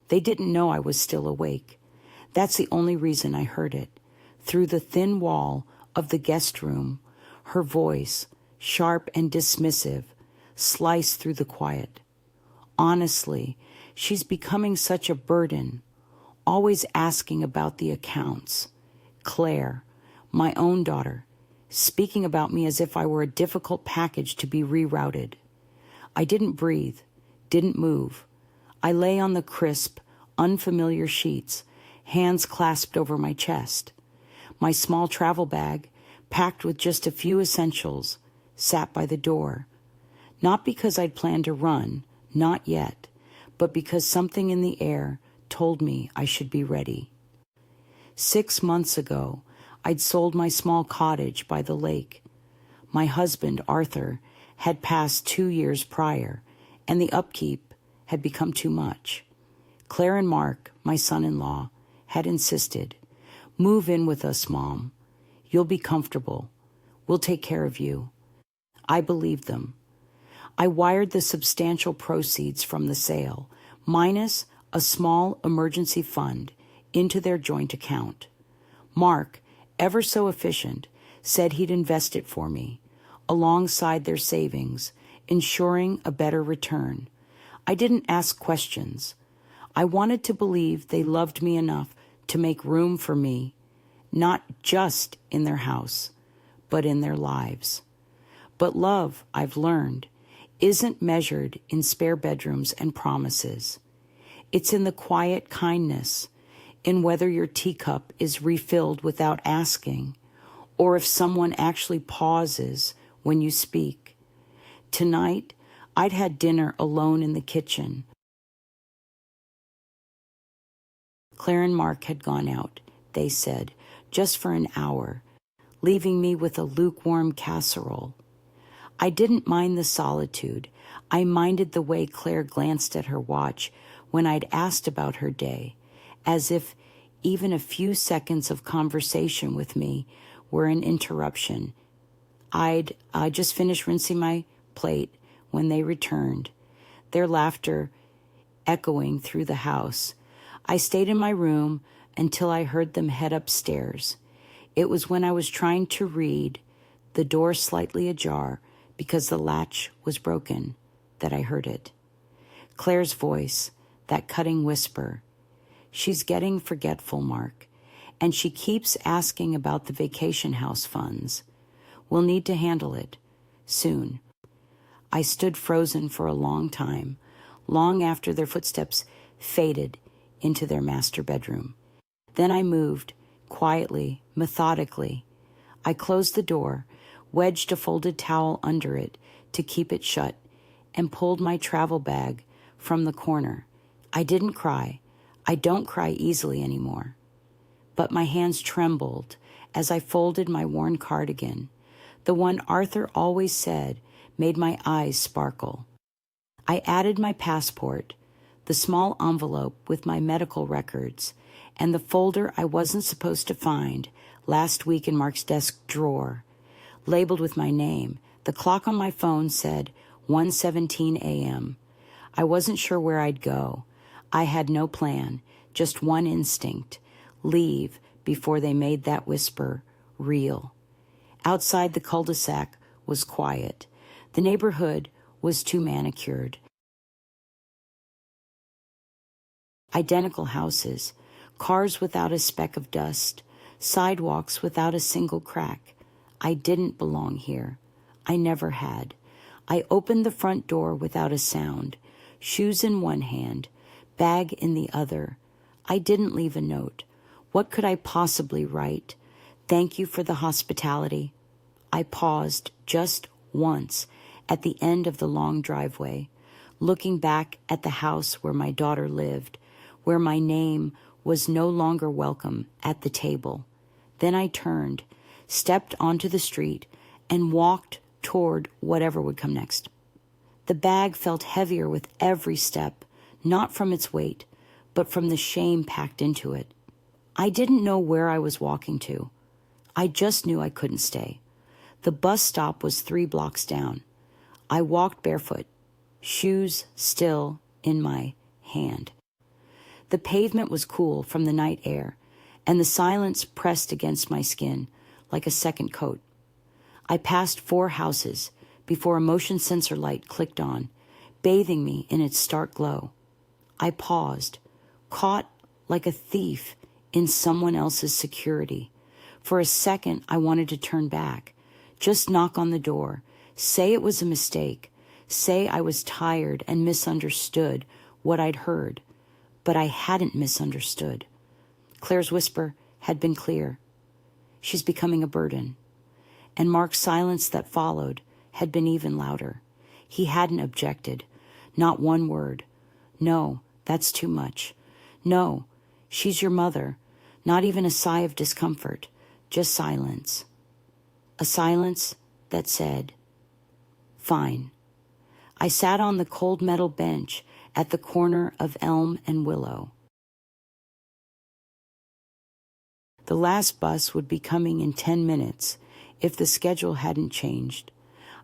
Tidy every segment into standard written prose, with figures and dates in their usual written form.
They didn't know I was still awake. That's the only reason I heard it. Through the thin wall of the guest room, her voice, sharp and dismissive, sliced through the quiet. Honestly, she's becoming such a burden, always asking about the accounts. Claire, my own daughter, speaking about me as if I were a difficult package to be rerouted. I didn't breathe, didn't move. I lay on the crisp, unfamiliar sheets, hands clasped over my chest. My small travel bag, packed with just a few essentials, sat by the door. Not because I'd planned to run, not yet, but because something in the air told me I should be ready. 6 months ago, I'd sold my small cottage by the lake. My husband, Arthur, had passed 2 years prior, and the upkeep had become too much. Claire and Mark, my son-in-law, had insisted, "Move in with us, Mom. You'll be comfortable. We'll take care of you." I believed them. I wired the substantial proceeds from the sale, minus a small emergency fund, into their joint account. Mark, ever so efficient, said he'd invest it for me, alongside their savings, ensuring a better return. I didn't ask questions. I wanted to believe they loved me enough to make room for me, not just in their house, but in their lives. But love, I've learned, isn't measured in spare bedrooms and promises. It's in the quiet kindness, in whether your teacup is refilled without asking, or if someone actually pauses when you speak. Tonight, I'd had dinner alone in the kitchen. Claire and Mark had gone out, they said, just for an hour, leaving me with a lukewarm casserole. I didn't mind the solitude. I minded the way Claire glanced at her watch when I'd asked about her day, as if even a few seconds of conversation with me were an interruption. I just finished rinsing my plate when they returned, their laughter echoing through the house. I stayed in my room until I heard them head upstairs. It was when I was trying to read, the door slightly ajar because the latch was broken, that I heard it. Claire's voice, that cutting whisper. She's getting forgetful, Mark, and she keeps asking about the vacation house funds. We'll need to handle it soon. I stood frozen for a long time, long after their footsteps faded into their master bedroom. Then I moved, quietly, methodically. I closed the door, wedged a folded towel under it to keep it shut, and pulled my travel bag from the corner. I didn't cry. I don't cry easily anymore. But my hands trembled as I folded my worn cardigan, the one Arthur always said made my eyes sparkle. I added my passport, the small envelope with my medical records, and the folder I wasn't supposed to find last week in Mark's desk drawer. Labeled with my name, the clock on my phone said 1:17 a.m. I wasn't sure where I'd go. I had no plan, just one instinct: leave before they made that whisper real. Outside the cul-de-sac was quiet. The neighborhood was too manicured. Identical houses, cars without a speck of dust, sidewalks without a single crack. I didn't belong here. I never had. I opened the front door without a sound, shoes in one hand, bag in the other. I didn't leave a note. What could I possibly write? Thank you for the hospitality. I paused just once at the end of the long driveway, looking back at the house where my daughter lived, where my name was no longer welcome at the table. Then I turned, stepped onto the street, and walked toward whatever would come next. The bag felt heavier with every step, not from its weight, but from the shame packed into it. I didn't know where I was walking to. I just knew I couldn't stay. The bus stop was 3 blocks down. I walked barefoot, shoes still in my hand. The pavement was cool from the night air, and the silence pressed against my skin like a second coat. I passed 4 houses before a motion sensor light clicked on, bathing me in its stark glow. I paused, caught like a thief in someone else's security. For a second, I wanted to turn back, just knock on the door, say it was a mistake, say I was tired and misunderstood what I'd heard. But I hadn't misunderstood. Claire's whisper had been clear. She's becoming a burden. And Mark's silence that followed had been even louder. He hadn't objected. Not one word. No, that's too much. No, she's your mother. Not even a sigh of discomfort. Just silence. A silence that said, fine. I sat on the cold metal bench at the corner of Elm and Willow. The last bus would be coming in 10 minutes if the schedule hadn't changed.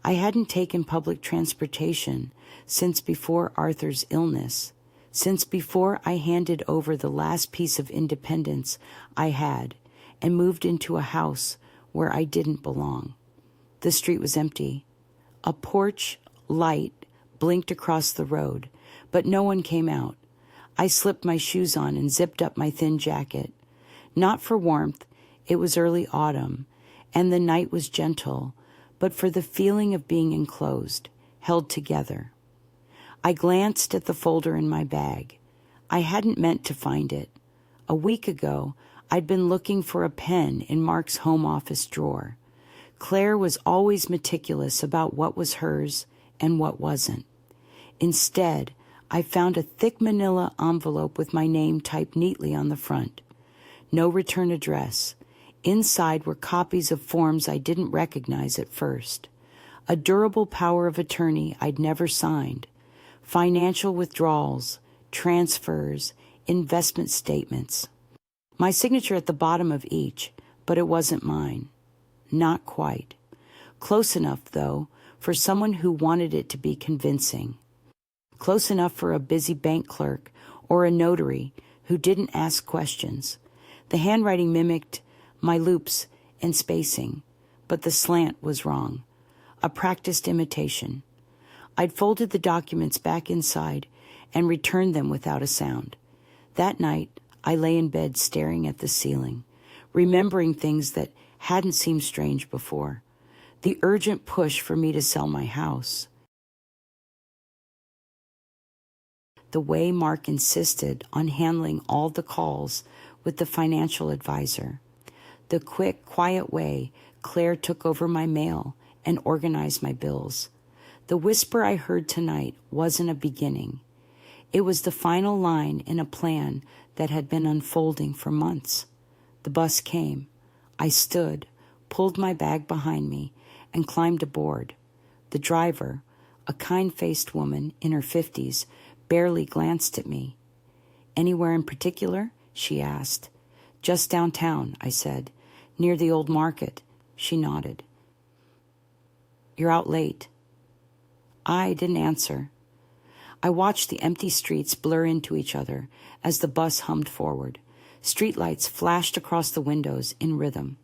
I hadn't taken public transportation since before Arthur's illness, since before I handed over the last piece of independence I had and moved into a house where I didn't belong. The street was empty. A porch light blinked across the road, but no one came out. I slipped my shoes on and zipped up my thin jacket. Not for warmth, it was early autumn, and the night was gentle, but for the feeling of being enclosed, held together. I glanced at the folder in my bag. I hadn't meant to find it. A week ago, I'd been looking for a pen in Mark's home office drawer. Claire was always meticulous about what was hers and what wasn't. Instead, I found a thick manila envelope with my name typed neatly on the front. No return address. Inside were copies of forms I didn't recognize at first. A durable power of attorney I'd never signed. Financial withdrawals, transfers, investment statements. My signature at the bottom of each, but it wasn't mine. Not quite. Close enough, though, for someone who wanted it to be convincing. Close enough for a busy bank clerk or a notary who didn't ask questions. The handwriting mimicked my loops and spacing, but the slant was wrong. A practiced imitation. I'd folded the documents back inside and returned them without a sound. That night, I lay in bed staring at the ceiling, remembering things that hadn't seemed strange before. The urgent push for me to sell my house. The way Mark insisted on handling all the calls with the financial advisor. The quick, quiet way Claire took over my mail and organized my bills. The whisper I heard tonight wasn't a beginning. It was the final line in a plan that had been unfolding for months. The bus came. I stood, pulled my bag behind me, and climbed aboard. The driver, a kind-faced woman in her 50s, barely glanced at me. "Anywhere in particular?" she asked. "Just downtown," I said. "Near the old market." She nodded. "You're out late." I didn't answer. I watched the empty streets blur into each other as the bus hummed forward. Streetlights flashed across the windows in rhythm.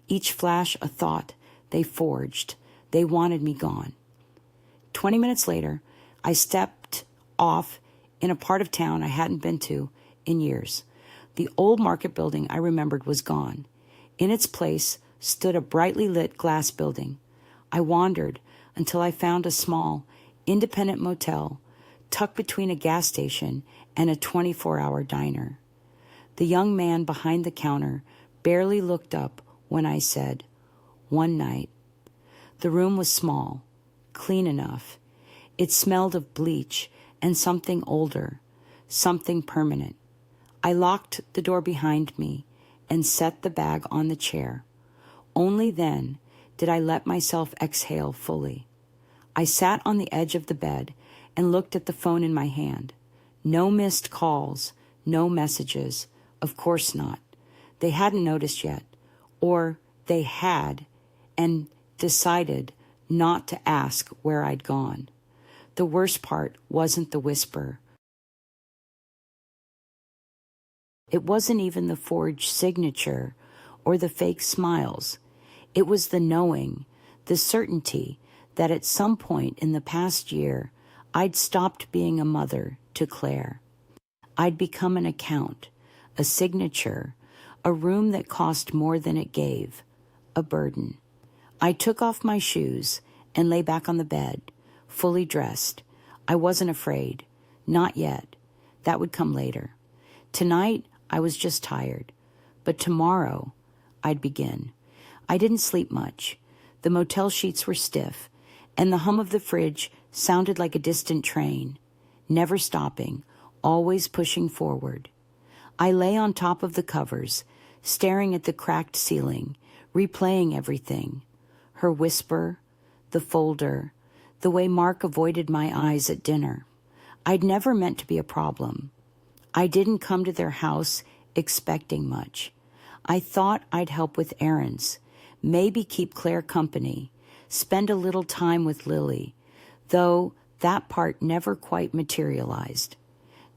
Each flash a thought they forged. They wanted me gone. 20 minutes later, I stepped off in a part of town I hadn't been to in years. The old market building I remembered was gone. In its place stood a brightly lit glass building. I wandered until I found a small, independent motel tucked between a gas station and a 24-hour diner. The young man behind the counter barely looked up when I said, "One night." The room was small, clean enough. It smelled of bleach and something older, something permanent. I locked the door behind me and set the bag on the chair. Only then did I let myself exhale fully. I sat on the edge of the bed and looked at the phone in my hand. No missed calls, no messages. Of course not. They hadn't noticed yet. Or they had and decided not to ask where I'd gone. The worst part wasn't the whisper. It wasn't even the forged signature or the fake smiles. It was the knowing, the certainty that at some point in the past year, I'd stopped being a mother to Claire. I'd become an account, a signature, a room that cost more than it gave, a burden. I took off my shoes and lay back on the bed, fully dressed. I wasn't afraid. Not yet. That would come later. Tonight, I was just tired. But tomorrow, I'd begin. I didn't sleep much. The motel sheets were stiff, and the hum of the fridge sounded like a distant train, never stopping, always pushing forward. I lay on top of the covers, staring at the cracked ceiling, replaying everything. Her whisper, the folder, the way Mark avoided my eyes at dinner. I'd never meant to be a problem. I didn't come to their house expecting much. I thought I'd help with errands, maybe keep Claire company, spend a little time with Lily, though that part never quite materialized.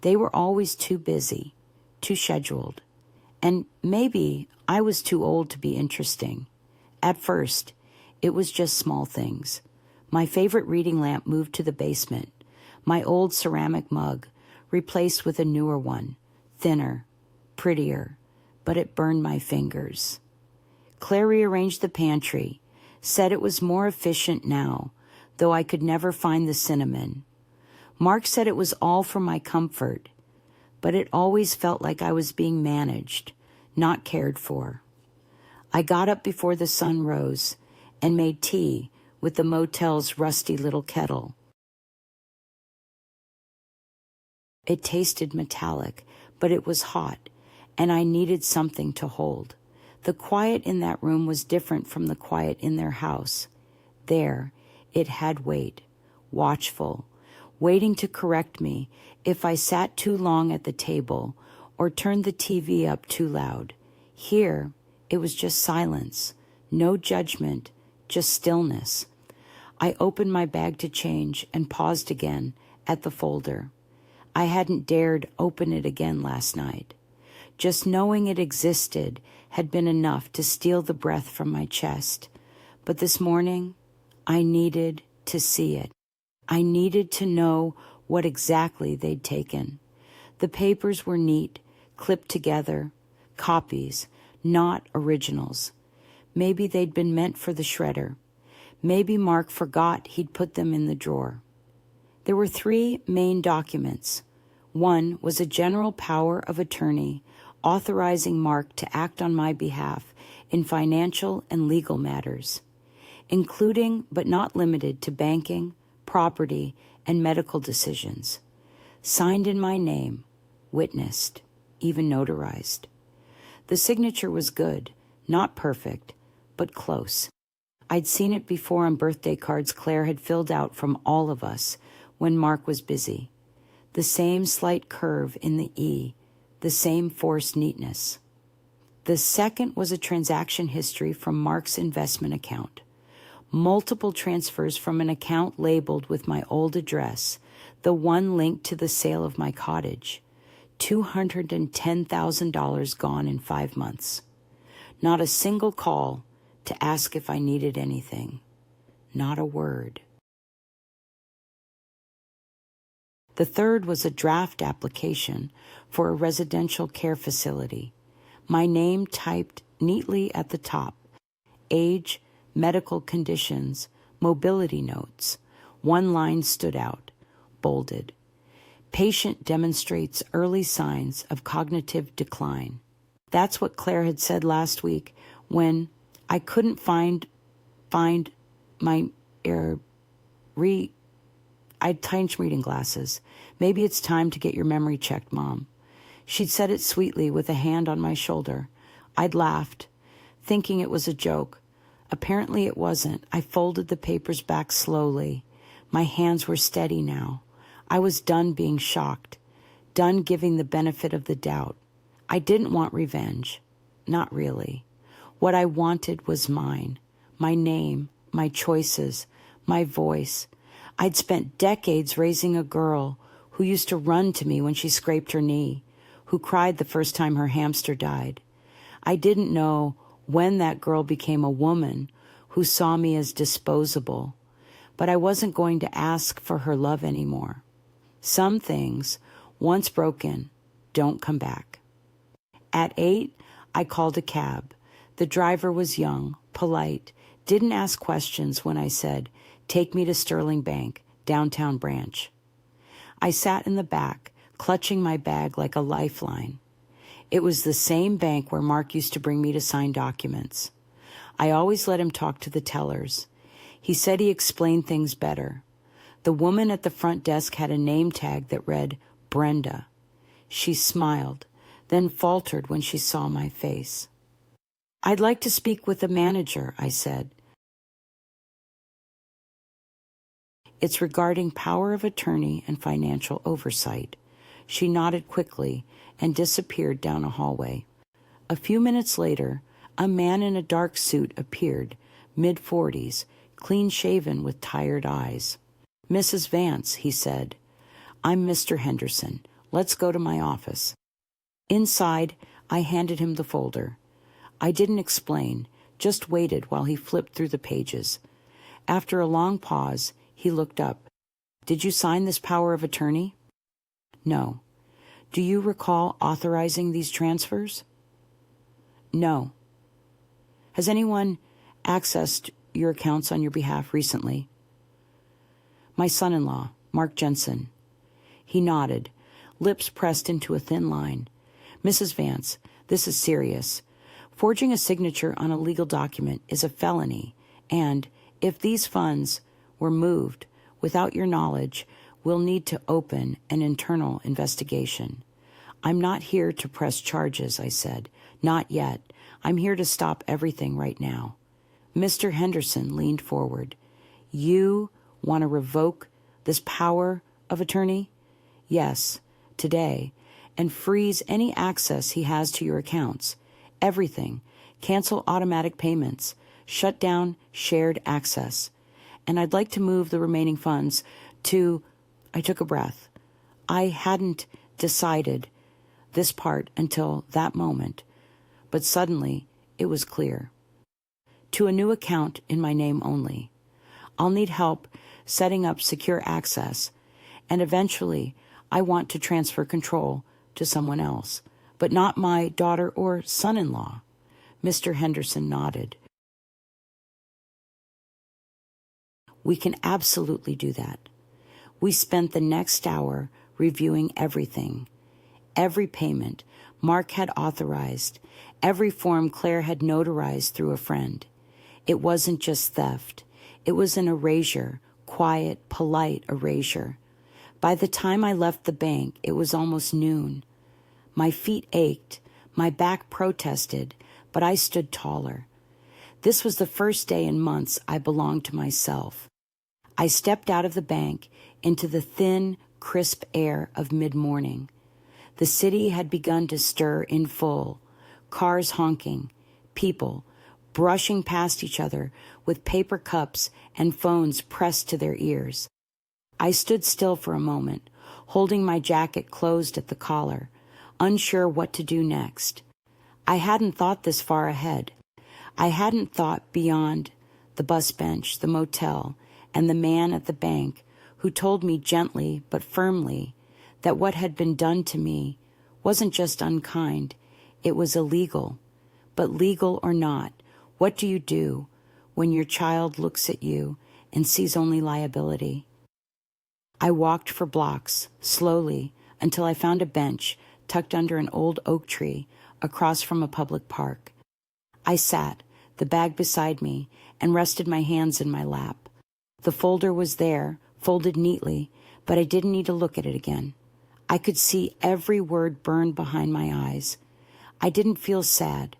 They were always too busy, too scheduled, and maybe I was too old to be interesting. At first, it was just small things. My favorite reading lamp moved to the basement, my old ceramic mug replaced with a newer one, thinner, prettier, but it burned my fingers. Claire rearranged the pantry, said it was more efficient now, though I could never find the cinnamon. Mark said it was all for my comfort, but it always felt like I was being managed, not cared for. I got up before the sun rose and made tea with the motel's rusty little kettle. It tasted metallic, but it was hot, and I needed something to hold. The quiet in that room was different from the quiet in their house. There, it had weight, watchful, waiting to correct me if I sat too long at the table or turned the TV up too loud. Here, it was just silence, no judgment, just stillness. I opened my bag to change and paused again at the folder. I hadn't dared open it again last night. Just knowing it existed had been enough to steal the breath from my chest. But this morning, I needed to see it. I needed to know what exactly they'd taken. The papers were neat, clipped together, copies, not originals. Maybe they'd been meant for the shredder. Maybe Mark forgot he'd put them in the drawer. There were 3 main documents. One was a general power of attorney authorizing Mark to act on my behalf in financial and legal matters, including but not limited to banking, property, and medical decisions. Signed in my name, witnessed, even notarized. The signature was good, not perfect, but close. I'd seen it before on birthday cards Claire had filled out from all of us when Mark was busy. The same slight curve in the E, the same forced neatness. The second was a transaction history from Mark's investment account. Multiple transfers from an account labeled with my old address, the one linked to the sale of my cottage. $210,000 gone in 5 months. Not a single call to ask if I needed anything. Not a word. The third was a draft application for a residential care facility. My name typed neatly at the top. Age, medical conditions, mobility notes. One line stood out, bolded. Patient demonstrates early signs of cognitive decline. That's what Claire had said last week when I couldn't find my I'd changed reading glasses. Maybe it's time to get your memory checked, Mom. She'd said it sweetly with a hand on my shoulder. I'd laughed, thinking it was a joke. Apparently it wasn't. I folded the papers back slowly. My hands were steady now. I was done being shocked, done giving the benefit of the doubt. I didn't want revenge. Not really. What I wanted was mine. My name, my choices, my voice. I'd spent decades raising a girl who used to run to me when she scraped her knee, who cried the first time her hamster died. I didn't know when that girl became a woman who saw me as disposable, but I wasn't going to ask for her love anymore. Some things, once broken, don't come back. At 8, I called a cab. The driver was young, polite, didn't ask questions when I said, "Take me to Sterling Bank, downtown branch." I sat in the back, clutching my bag like a lifeline. It was the same bank where Mark used to bring me to sign documents. I always let him talk to the tellers. He said he explained things better. The woman at the front desk had a name tag that read Brenda. She smiled, then faltered when she saw my face. "I'd like to speak with the manager," I said. "It's regarding power of attorney and financial oversight." She nodded quickly and disappeared down a hallway. A few minutes later, a man in a dark suit appeared, mid-40s, clean-shaven with tired eyes. "Mrs. Vance," he said, "I'm Mr. Henderson. Let's go to my office." Inside, I handed him the folder. I didn't explain, just waited while he flipped through the pages. After a long pause, he looked up. "Did you sign this power of attorney?" "No." "Do you recall authorizing these transfers?" "No." "Has anyone accessed your accounts on your behalf recently?" "My son-in-law, Mark Jensen." He nodded, lips pressed into a thin line. "Mrs. Vance, this is serious. Forging a signature on a legal document is a felony, and if these funds were moved without your knowledge, we'll need to open an internal investigation." "I'm not here to press charges," I said. "Not yet. I'm here to stop everything right now." Mr. Henderson leaned forward. "You want to revoke this power of attorney?" "Yes, today, and freeze any access he has to your accounts. Everything. Cancel automatic payments. Shut down shared access. And I'd like to move the remaining funds to—" I took a breath. I hadn't decided this part until that moment, but suddenly it was clear. "To a new account in my name only. I'll need help setting up secure access, and eventually I want to transfer control to someone else, but not my daughter or son-in-law." Mr. Henderson nodded. "We can absolutely do that." We spent the next hour reviewing everything. Every payment Mark had authorized, every form Claire had notarized through a friend. It wasn't just theft. It was an erasure, quiet, polite erasure. By the time I left the bank, it was almost noon. My feet ached, my back protested, but I stood taller. This was the first day in months I belonged to myself. I stepped out of the bank into the thin, crisp air of mid-morning. The city had begun to stir in full, cars honking, people brushing past each other with paper cups and phones pressed to their ears. I stood still for a moment, holding my jacket closed at the collar, unsure what to do next. I hadn't thought this far ahead. I hadn't thought beyond the bus bench, the motel, and the man at the bank who told me gently but firmly that what had been done to me wasn't just unkind, it was illegal. But legal or not, what do you do when your child looks at you and sees only liability? I walked for blocks, slowly, until I found a bench tucked under an old oak tree across from a public park. I sat, the bag beside me, and rested my hands in my lap. The folder was there, folded neatly, but I didn't need to look at it again. I could see every word burned behind my eyes. I didn't feel sad.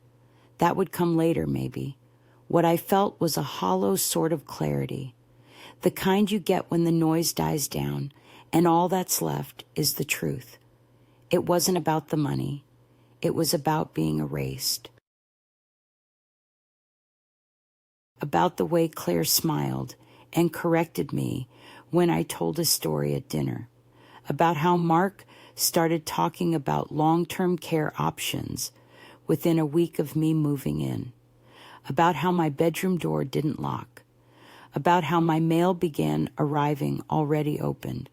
That would come later, maybe. What I felt was a hollow sort of clarity, the kind you get when the noise dies down and all that's left is the truth. It wasn't about the money. It was about being erased. About the way Claire smiled and corrected me when I told a story at dinner. About how Mark started talking about long-term care options within a week of me moving in, about how my bedroom door didn't lock, about how my mail began arriving already opened,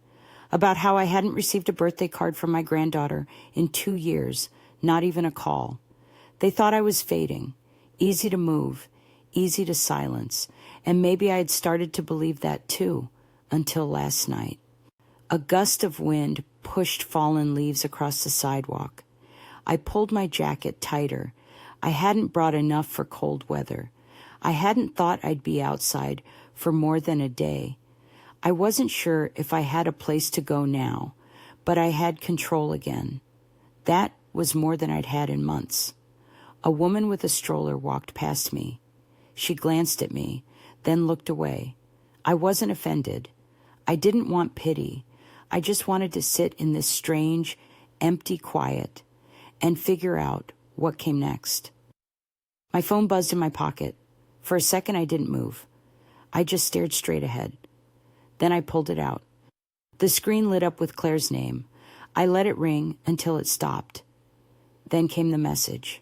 about how I hadn't received a birthday card from my granddaughter in 2 years, not even a call. They thought I was fading, easy to move, easy to silence, and maybe I had started to believe that too, until last night. A gust of wind pushed fallen leaves across the sidewalk. I pulled my jacket tighter. I hadn't brought enough for cold weather. I hadn't thought I'd be outside for more than a day. I wasn't sure if I had a place to go now, but I had control again. That was more than I'd had in months. A woman with a stroller walked past me. She glanced at me, then looked away. I wasn't offended. I didn't want pity. I just wanted to sit in this strange, empty quiet and figure out what came next. My phone buzzed in my pocket. For a second, I didn't move. I just stared straight ahead. Then I pulled it out. The screen lit up with Claire's name. I let it ring until it stopped. Then came the message.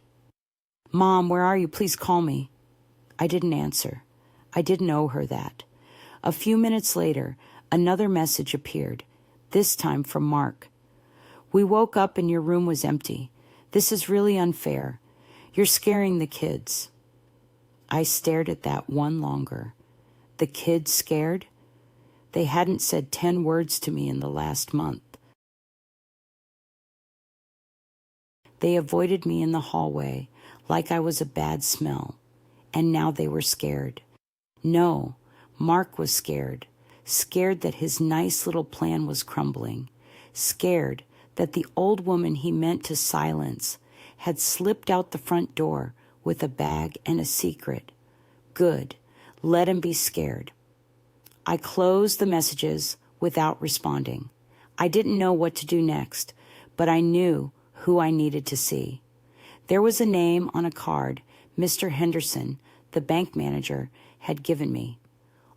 "Mom, where are you? Please call me." I didn't answer. I didn't owe her that. A few minutes later, another message appeared, this time from Mark. "We woke up and your room was empty. This is really unfair. You're scaring the kids." I stared at that one longer. The kids scared? They hadn't said 10 words to me in the last month. They avoided me in the hallway like I was a bad smell, and now they were scared. No, Mark was scared. Scared that his nice little plan was crumbling. Scared that the old woman he meant to silence had slipped out the front door with a bag and a secret. Good. Let him be scared. I closed the messages without responding. I didn't know what to do next, but I knew who I needed to see. There was a name on a card Mr. Henderson, the bank manager, had given me.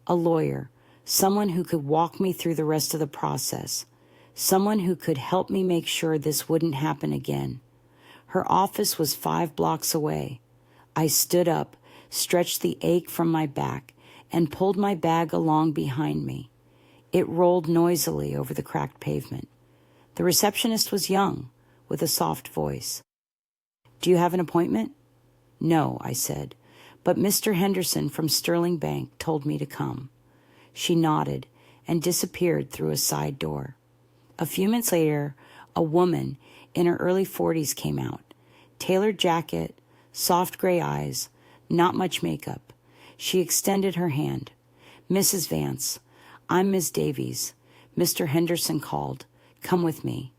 A lawyer, someone who could walk me through the rest of the process, someone who could help me make sure this wouldn't happen again. Her office was 5 blocks away. I stood up, stretched the ache from my back, and pulled my bag along behind me. It rolled noisily over the cracked pavement. The receptionist was young, with a soft voice. "Do you have an appointment?" "No," I said, "but Mr. Henderson from Sterling Bank told me to come." She nodded and disappeared through a side door. A few minutes later, a woman in her early 40s came out. Tailored jacket, soft gray eyes, not much makeup. She extended her hand. "Mrs. Vance, I'm Miss Davies. Mr. Henderson called. Come with me."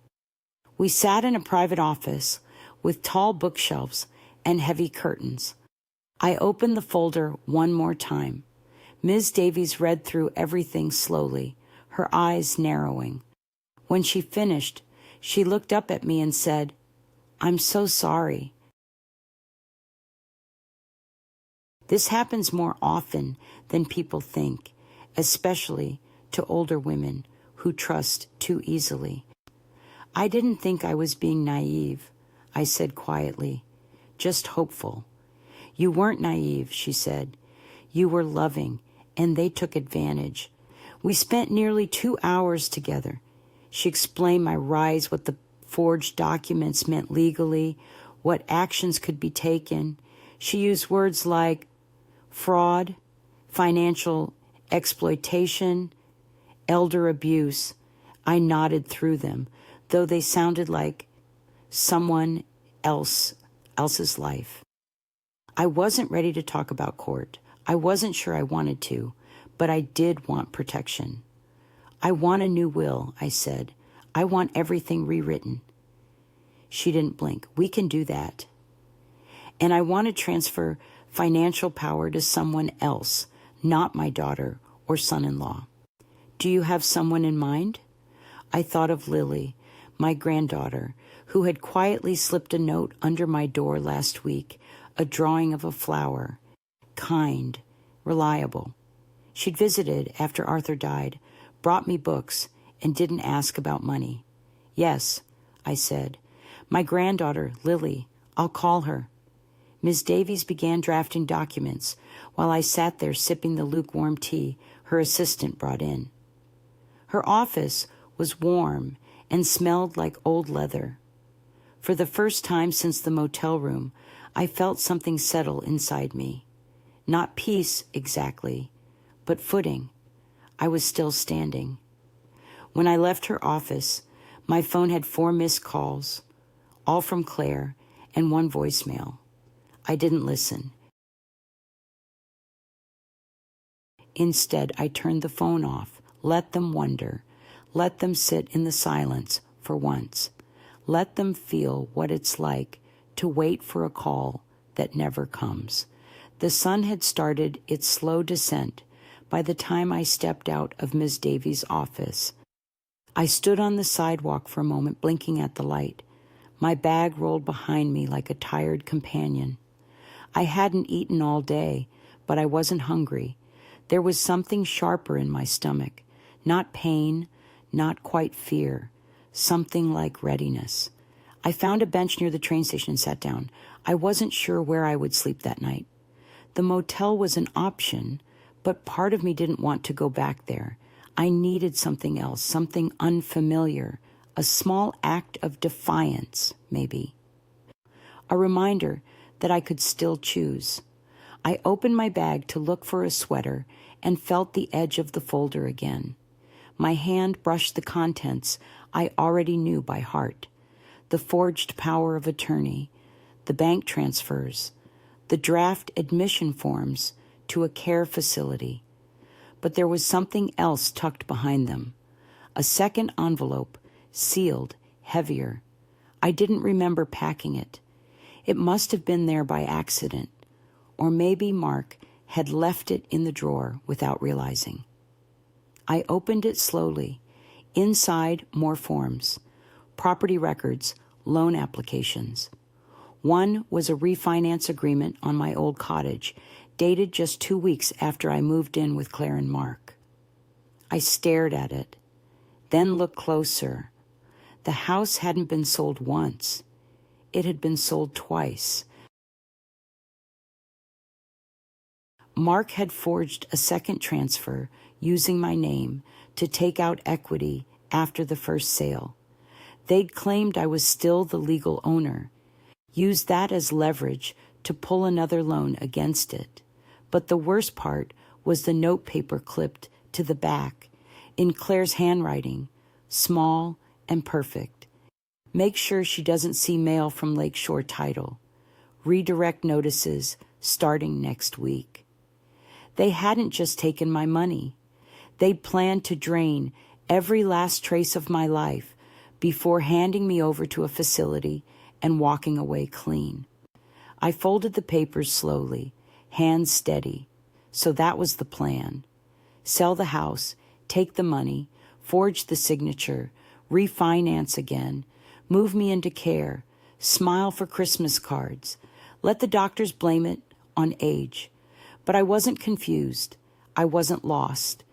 We sat in a private office with tall bookshelves and heavy curtains. I opened the folder one more time. Ms. Davies read through everything slowly, her eyes narrowing. When she finished, she looked up at me and said, "I'm so sorry." This happens more often than people think, especially to older women who trust too easily. "I didn't think I was being naive," I said quietly, "just hopeful." "You weren't naive," she said. "You were loving, and they took advantage. We spent nearly 2 hours together." She explained my rise, what the forged documents meant legally, what actions could be taken. She used words like fraud, financial exploitation, elder abuse. I nodded through them, though they sounded like someone else's life. I wasn't ready to talk about court. I wasn't sure I wanted to, but I did want protection. "I want a new will," I said. "I want everything rewritten." She didn't blink. "We can do that." "And I want to transfer financial power to someone else, not my daughter or son-in-law." "Do you have someone in mind?" I thought of Lily, my granddaughter, who had quietly slipped a note under my door last week, a drawing of a flower. Kind, reliable. She'd visited after Arthur died, brought me books, and didn't ask about money. Yes, I said. "My granddaughter, Lily. I'll call her." Miss Davies began drafting documents while I sat there sipping the lukewarm tea her assistant brought in. Her office was warm and smelled like old leather. For the first time since the motel room, I felt something settle inside me. Not peace exactly, but footing. I was still standing. When I left her office, my phone had 4 missed calls, all from Claire, and 1 voicemail. I didn't listen. Instead, I turned the phone off, let them wonder, let them sit in the silence for once, let them feel what it's like to wait for a call that never comes. The sun had started its slow descent by the time I stepped out of Miss Davies' office. I stood on the sidewalk for a moment, blinking at the light. My bag rolled behind me like a tired companion. I hadn't eaten all day, but I wasn't hungry. There was something sharper in my stomach, not pain, not quite fear, something like readiness. I found a bench near the train station and sat down. I wasn't sure where I would sleep that night. The motel was an option, but part of me didn't want to go back there. I needed something else, something unfamiliar, a small act of defiance, maybe. A reminder that I could still choose. I opened my bag to look for a sweater and felt the edge of the folder again. My hand brushed the contents I already knew by heart. The forged power of attorney, the bank transfers, the draft admission forms to a care facility. But there was something else tucked behind them. A second envelope, sealed, heavier. I didn't remember packing it. It must have been there by accident. Or maybe Mark had left it in the drawer without realizing. I opened it slowly. Inside, more forms. Property records, loan applications. One was a refinance agreement on my old cottage, dated just 2 weeks after I moved in with Claire and Mark. I stared at it, then looked closer. The house hadn't been sold once. It had been sold twice. Mark had forged a second transfer using my name to take out equity after the first sale. They'd claimed I was still the legal owner, used that as leverage to pull another loan against it. But the worst part was the notepaper clipped to the back, in Claire's handwriting, small and perfect. Make sure she doesn't see mail from Lakeshore Title. Redirect notices starting next week. They hadn't just taken my money. They'd planned to drain every last trace of my life before handing me over to a facility and walking away clean. I folded the papers slowly, hands steady. So that was the plan. Sell the house, take the money, forge the signature, refinance again, move me into care, smile for Christmas cards. Let the doctors blame it on age. But I wasn't confused. I wasn't lost.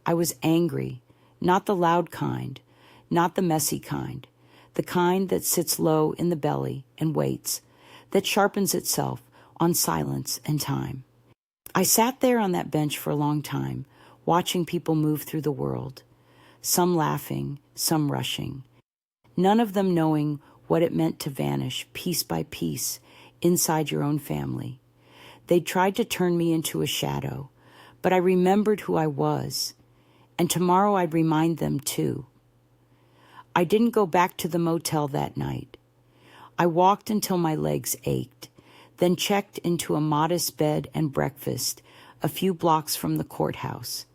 I was angry, not the loud kind, not the messy kind, the kind that sits low in the belly and waits, that sharpens itself on silence and time. I sat there on that bench for a long time, watching people move through the world, some laughing, some rushing, none of them knowing what it meant to vanish piece by piece inside your own family. They tried to turn me into a shadow, but I remembered who I was, and tomorrow I'd remind them too. I didn't go back to the motel that night. I walked until my legs ached, then checked into a modest bed and breakfast a few blocks from the courthouse.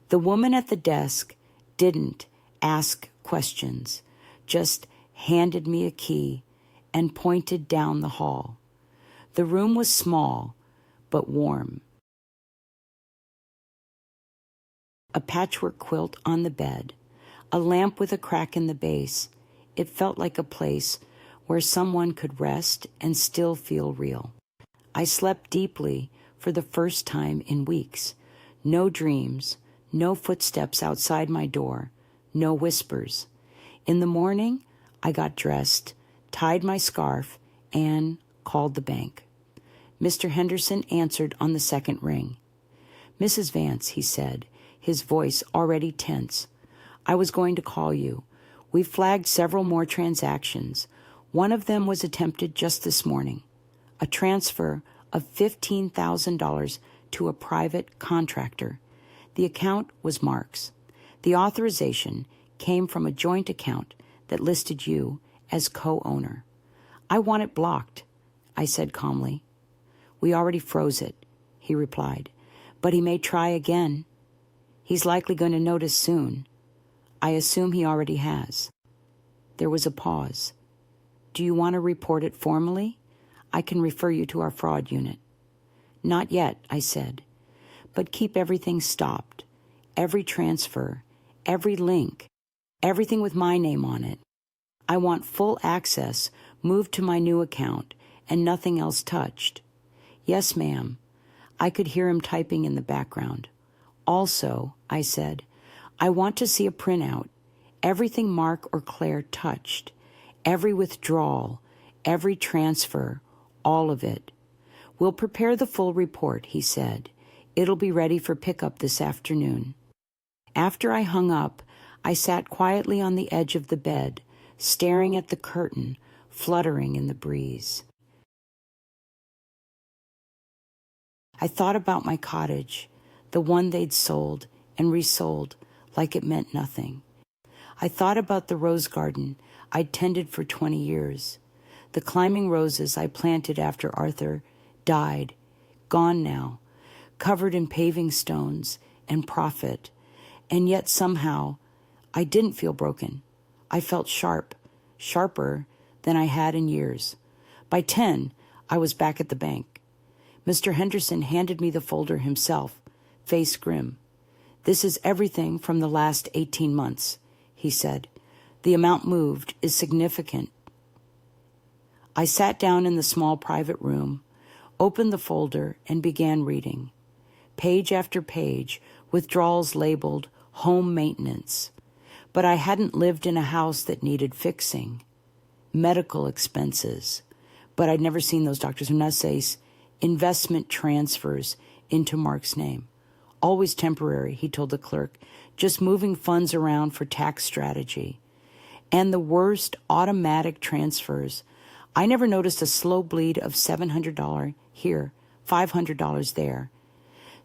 The woman at the desk didn't ask questions, just handed me a key and pointed down the hall. The room was small, but warm. A patchwork quilt on the bed, a lamp with a crack in the base. It felt like a place where someone could rest and still feel real. I slept deeply for the first time in weeks. No dreams, no footsteps outside my door, no whispers. In the morning, I got dressed, tied my scarf, and called the bank. Mr. Henderson answered on the second ring. "Mrs. Vance," he said, his voice already tense, "I was going to call you. We've flagged several more transactions. One of them was attempted just this morning. A transfer of $15,000 to a private contractor. The account was Mark's. The authorization came from a joint account that listed you as co-owner. I want it blocked," I said calmly. "We already froze it," he replied, "but he may try again. He's likely going to notice soon. I assume he already has." There was a pause. "Do you want to report it formally? I can refer you to our fraud unit." "Not yet," I said, "but keep everything stopped. Every transfer, every link, everything with my name on it. I want full access moved to my new account and nothing else touched." "Yes, ma'am." I could hear him typing in the background. "Also," I said, "I want to see a printout. Everything Mark or Claire touched. Every withdrawal, every transfer, all of it." "We'll prepare the full report," he said. "It'll be ready for pickup this afternoon." After I hung up, I sat quietly on the edge of the bed, staring at the curtain fluttering in the breeze. I thought about my cottage, the one they'd sold and resold like it meant nothing. I thought about the rose garden I'd tended for 20 years, the climbing roses I planted after Arthur died, gone now, covered in paving stones and profit, and yet somehow I didn't feel broken. I felt sharp, sharper than I had in years. By 10, I was back at the bank. Mr. Henderson handed me the folder himself, face grim. "This is everything from the last 18 months, he said. "The amount moved is significant." I sat down in the small private room, opened the folder, and began reading. Page after page, withdrawals labeled home maintenance. But I hadn't lived in a house that needed fixing. Medical expenses. But I'd never seen those doctors' essays. Investment transfers into Mark's name. Always temporary, he told the clerk, just moving funds around for tax strategy. And the worst, automatic transfers. I never noticed a slow bleed of $700 here, $500 there.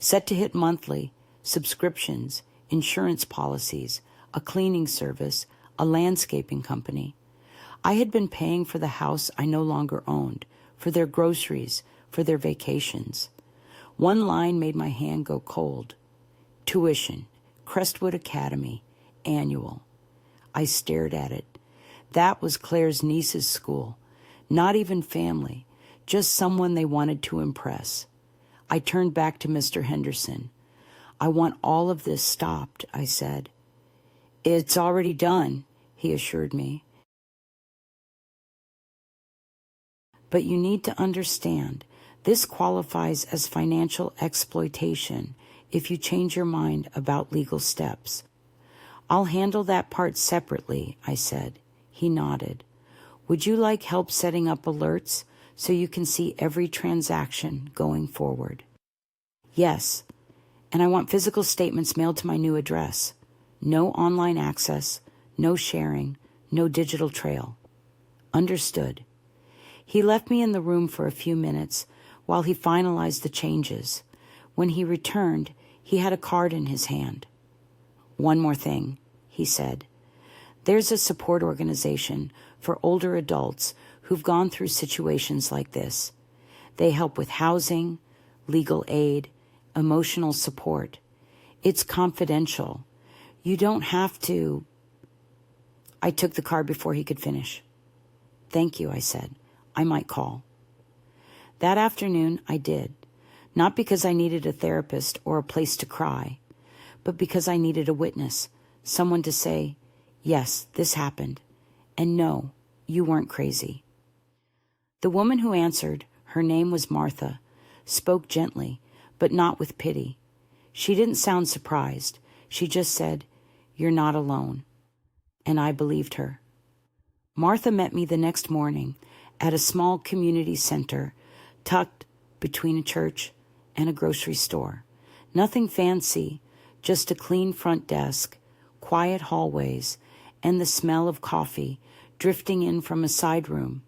Set to hit monthly, subscriptions, insurance policies, a cleaning service, a landscaping company. I had been paying for the house I no longer owned, for their groceries, for their vacations. One line made my hand go cold. Tuition, Crestwood Academy, annual. I stared at it. That was Claire's niece's school. Not even family, just someone they wanted to impress. I turned back to Mr. Henderson. "I want all of this stopped," I said. "It's already done," he assured me. "But you need to understand, this qualifies as financial exploitation if you change your mind about legal steps." "I'll handle that part separately," I said. He nodded. "Would you like help setting up alerts so you can see every transaction going forward?" "Yes, and I want physical statements mailed to my new address. No online access, no sharing, no digital trail." "Understood." He left me in the room for a few minutes while he finalized the changes. When he returned, he had a card in his hand. "One more thing," he said. "There's a support organization for older adults who've gone through situations like this. They help with housing, legal aid, emotional support. It's confidential. You don't have to..." I took the card before he could finish. "Thank you," I said. "I might call." That afternoon, I did. Not because I needed a therapist or a place to cry, but because I needed a witness, someone to say, "Yes, this happened," and "No, you weren't crazy." The woman who answered, her name was Martha, spoke gently, but not with pity. She didn't sound surprised. She just said, "You're not alone." And I believed her. Martha met me the next morning at a small community center tucked between a church and a grocery store. Nothing fancy, just a clean front desk, quiet hallways, and the smell of coffee drifting in from a side room.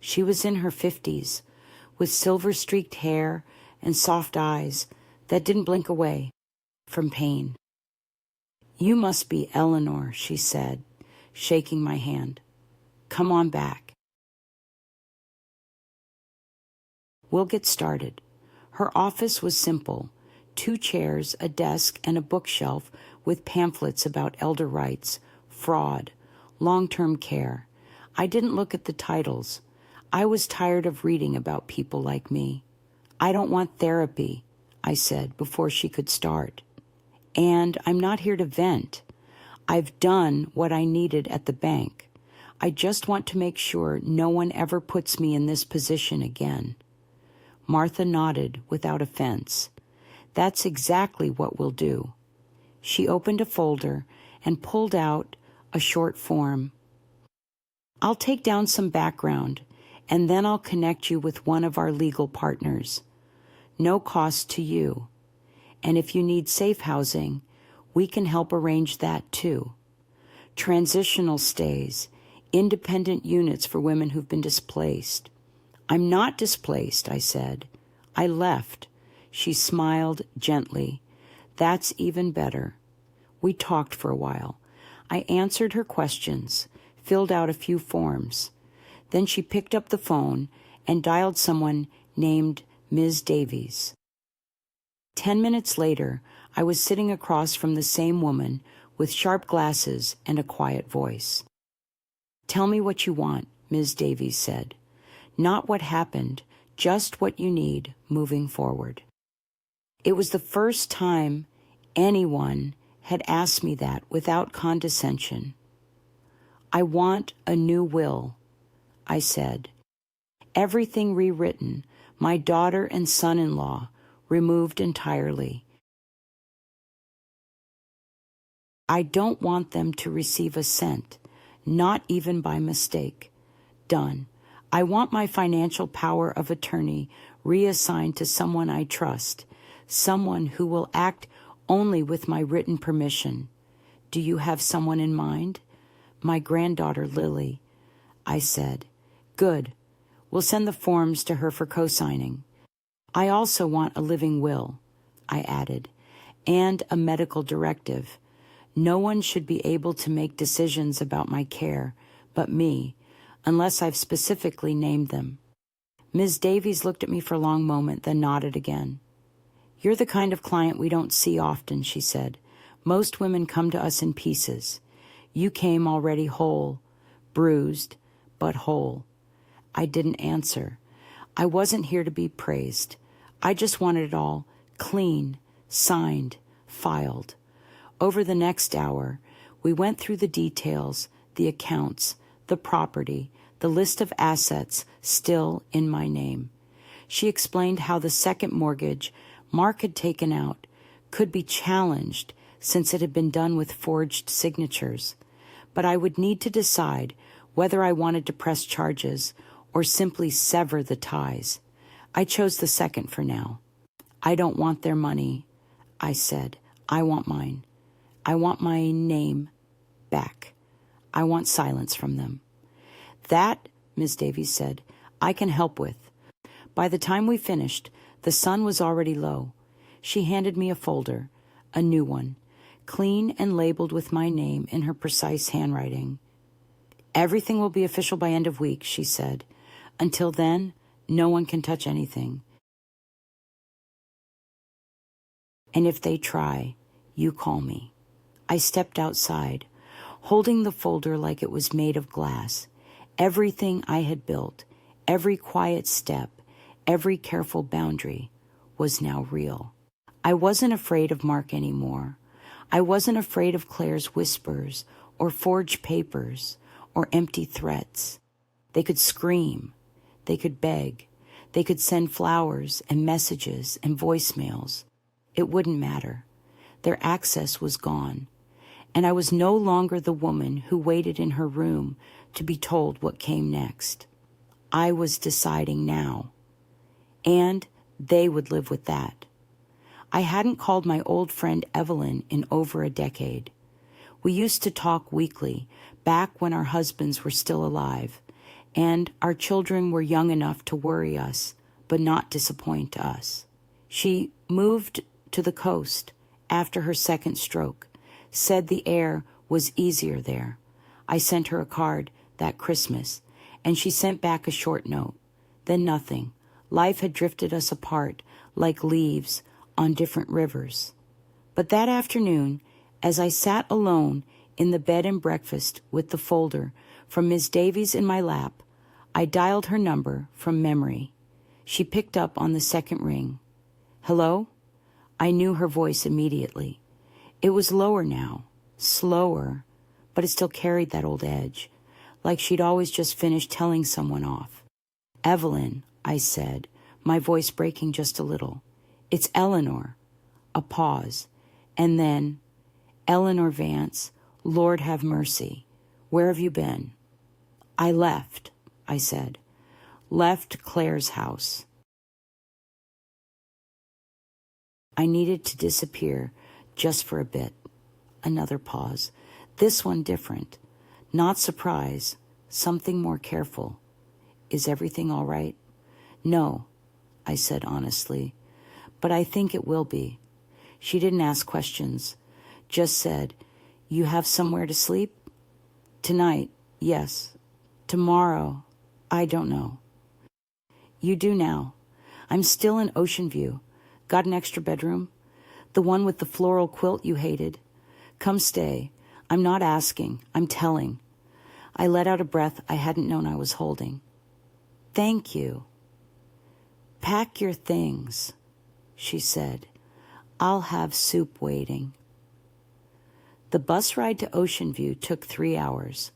She was in her 50s, with silver-streaked hair and soft eyes that didn't blink away from pain. "You must be Eleanor," she said, shaking my hand. "Come on back. We'll get started." Her office was simple: 2 chairs, a desk, and a bookshelf with pamphlets about elder rights, fraud, long-term care. I didn't look at the titles. I was tired of reading about people like me. "I don't want therapy," I said before she could start. "And I'm not here to vent. I've done what I needed at the bank. I just want to make sure no one ever puts me in this position again." Martha nodded without offense. "That's exactly what we'll do." She opened a folder and pulled out a short form. "I'll take down some background, and then I'll connect you with one of our legal partners. No cost to you. And if you need safe housing, we can help arrange that too. Transitional stays, independent units for women who've been displaced." "I'm not displaced," I said. "I left." She smiled gently. "That's even better." We talked for a while. I answered her questions, filled out a few forms. Then she picked up the phone and dialed someone named Ms. Davies. 10 minutes later, I was sitting across from the same woman with sharp glasses and a quiet voice. "Tell me what you want," Ms. Davies said. "Not what happened, just what you need moving forward." It was the first time anyone had asked me that without condescension. "I want a new will," I said. "Everything rewritten, my daughter and son-in-law removed entirely. I don't want them to receive a cent, not even by mistake. Done. I want my financial power of attorney reassigned to someone I trust, someone who will act only with my written permission. Do you have someone in mind?" "My granddaughter, Lily," I said. "Good. We'll send the forms to her for co-signing. I also want a living will," I added, "and a medical directive. No one should be able to make decisions about my care but me, unless I've specifically named them." Ms. Davies looked at me for a long moment, then nodded again. "You're the kind of client we don't see often," she said. "Most women come to us in pieces. You came already whole, bruised, but whole." I didn't answer. I wasn't here to be praised. I just wanted it all clean, signed, filed. Over the next hour, we went through the details, the accounts, the property, the list of assets still in my name. She explained how the second mortgage Mark had taken out could be challenged since it had been done with forged signatures, but I would need to decide whether I wanted to press charges or simply sever the ties. I chose the second for now. "I don't want their money," I said. "I want mine. I want my name back. I want silence from them." "That," Ms. Davies said, "I can help with." By the time we finished, the sun was already low. She handed me a folder, a new one, clean and labeled with my name in her precise handwriting. "Everything will be official by end of week," she said. "Until then, no one can touch anything. And if they try, you call me." I stepped outside, holding the folder like it was made of glass. Everything I had built, every quiet step, every careful boundary, was now real. I wasn't afraid of Mark anymore. I wasn't afraid of Claire's whispers or forged papers or empty threats. They could scream. They could beg. They could send flowers and messages and voicemails. It wouldn't matter. Their access was gone. and I was no longer the woman who waited in her room to be told what came next. I was deciding now, and they would live with that. I hadn't called my old friend Evelyn in over a decade. We used to talk weekly, back when our husbands were still alive, and our children were young enough to worry us, but not disappoint us. She moved to the coast after her second stroke, said the air was easier there. I sent her a card that Christmas, and she sent back a short note. Then nothing. Life had drifted us apart like leaves on different rivers. But that afternoon, as I sat alone in the bed and breakfast with the folder from Miss Davies in my lap, I dialed her number from memory. She picked up on the second ring. Hello? I knew her voice immediately. It was lower now, slower, but it still carried that old edge, like she'd always just finished telling someone off. Evelyn, I said, my voice breaking just a little. It's Eleanor. A pause, and then, Eleanor Vance, Lord have mercy. Where have you been? I left, I said. Left Claire's house. I needed to disappear just for a bit. Another pause. This one different. Not surprise. Something more careful. Is everything all right? No, I said honestly. But I think it will be. She didn't ask questions. Just said, you have somewhere to sleep? Tonight, yes. Tomorrow, I don't know. You do now. I'm still in Ocean View. Got an extra bedroom? The one with the floral quilt you hated? Come stay. I'm not asking. I'm telling. I let out a breath I hadn't known I was holding. Thank you. Pack your things, she said. I'll have soup waiting. The bus ride to Ocean View took 3 hours.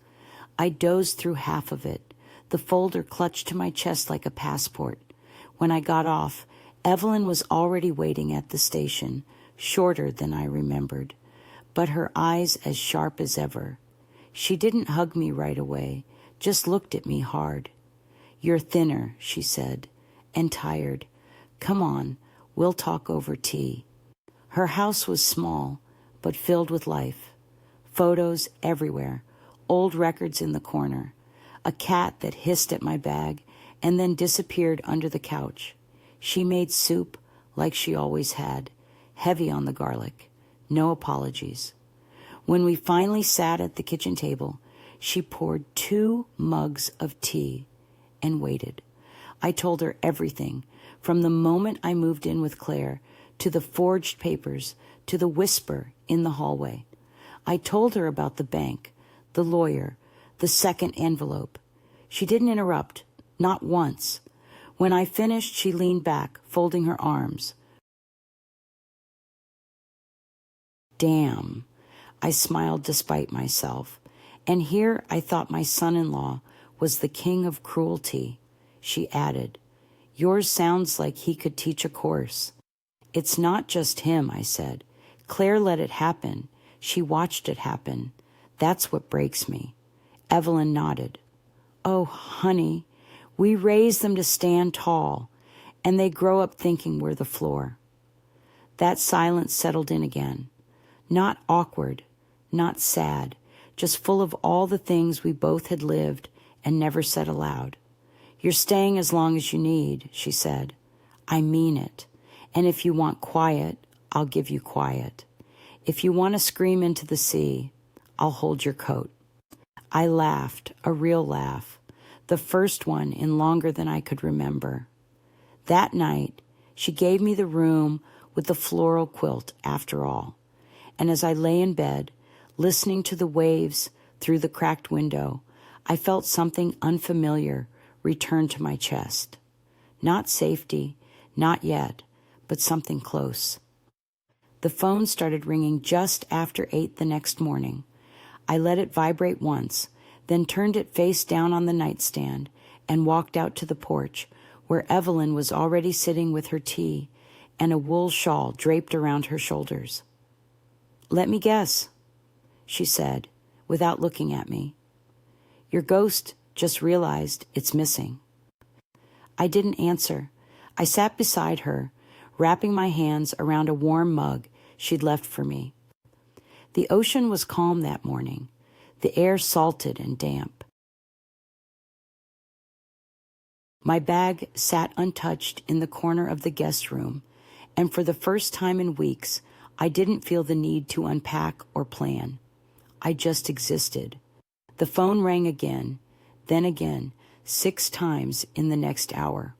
I dozed through half of it, the folder clutched to my chest like a passport. When I got off, Evelyn was already waiting at the station, shorter than I remembered, but her eyes as sharp as ever. She didn't hug me right away, just looked at me hard. You're thinner, she said, and tired. Come on, we'll talk over tea. Her house was small, but filled with life. Photos everywhere, old records in the corner, a cat that hissed at my bag and then disappeared under the couch. She made soup like she always had, heavy on the garlic, no apologies. When we finally sat at the kitchen table, she poured 2 mugs of tea and waited. I told her everything, from the moment I moved in with Claire, to the forged papers, to the whisper in the hallway. I told her about the bank, the lawyer, the second envelope. She didn't interrupt, not once. When I finished, she leaned back, folding her arms. Damn, I smiled despite myself. And here I thought my son-in-law was the king of cruelty. She added, yours sounds like he could teach a course. It's not just him, I said. Claire let it happen. She watched it happen. That's what breaks me. Evelyn nodded. Oh, honey, we raise them to stand tall, and they grow up thinking we're the floor. That silence settled in again. Not awkward, not sad, just full of all the things we both had lived and never said aloud. You're staying as long as you need, she said. I mean it. And if you want quiet, I'll give you quiet. If you want to scream into the sea, I'll hold your coat. I laughed, a real laugh, the first one in longer than I could remember. That night, she gave me the room with the floral quilt after all. And as I lay in bed, listening to the waves through the cracked window, I felt something unfamiliar return to my chest. Not safety, not yet, but something close. The phone started ringing just after 8 the next morning. I let it vibrate once, then turned it face down on the nightstand and walked out to the porch, where Evelyn was already sitting with her tea and a wool shawl draped around her shoulders. Let me guess. she said, without looking at me. Your ghost just realized it's missing. I didn't answer. I sat beside her, wrapping my hands around a warm mug she'd left for me. The ocean was calm that morning, the air salted and damp. My bag sat untouched in the corner of the guest room, and for the first time in weeks, I didn't feel the need to unpack or plan. I just existed. The phone rang again, then again, 6 times in the next hour.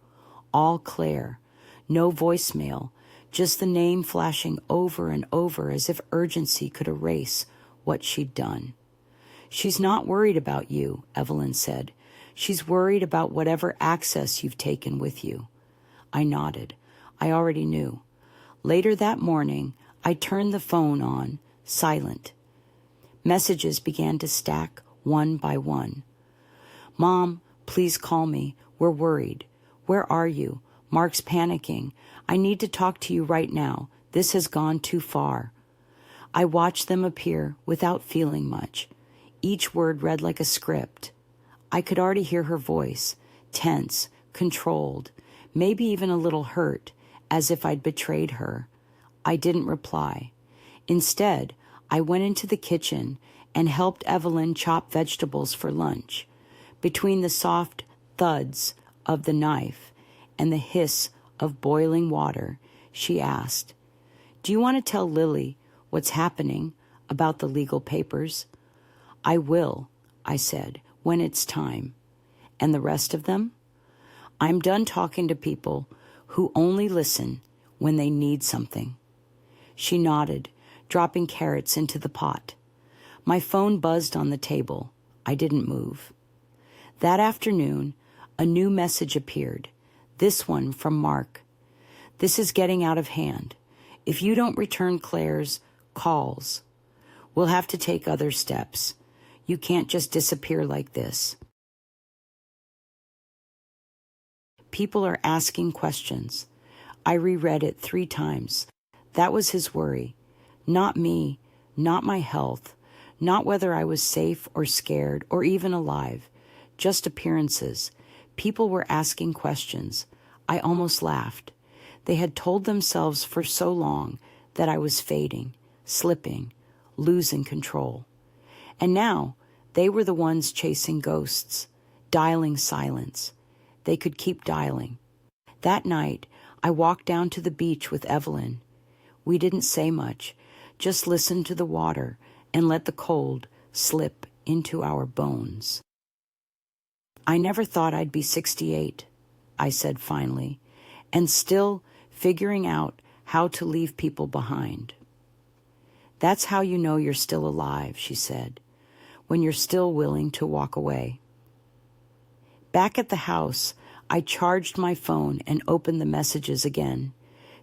All Claire. No voicemail, just the name flashing over and over as if urgency could erase what she'd done. She's not worried about you, Evelyn said. She's worried about whatever access you've taken with you. I nodded. I already knew. Later that morning, I turned the phone on, silent. Messages began to stack one by one. Mom, please call me. We're worried. Where are you? Mark's panicking. I need to talk to you right now. This has gone too far. I watched them appear without feeling much. Each word read like a script. I could already hear her voice, tense, controlled, maybe even a little hurt, as if I'd betrayed her. I didn't reply. Instead, I went into the kitchen and helped Evelyn chop vegetables for lunch. Between the soft thuds of the knife and the hiss of boiling water, she asked, "Do you want to tell Lily what's happening about the legal papers?" "I will," I said, "when it's time." "And the rest of them?" "I'm done talking to people who only listen when they need something." She nodded, dropping carrots into the pot. My phone buzzed on the table. I didn't move. That afternoon, a new message appeared, this one from Mark. "This is getting out of hand. If you don't return Claire's calls, we'll have to take other steps. You can't just disappear like this. People are asking questions." I reread it 3 times. That was his worry. Not me, not my health, not whether I was safe or scared or even alive. Just appearances. People were asking questions. I almost laughed. They had told themselves for so long that I was fading, slipping, losing control. And now they were the ones chasing ghosts, dialing silence. They could keep dialing. That night, I walked down to the beach with Evelyn. We didn't say much, just listened to the water and let the cold slip into our bones. "I never thought I'd be 68, I said finally, and still figuring out how to leave people behind. "That's how you know you're still alive," she said, "when you're still willing to walk away." Back at the house, I charged my phone and opened the messages again.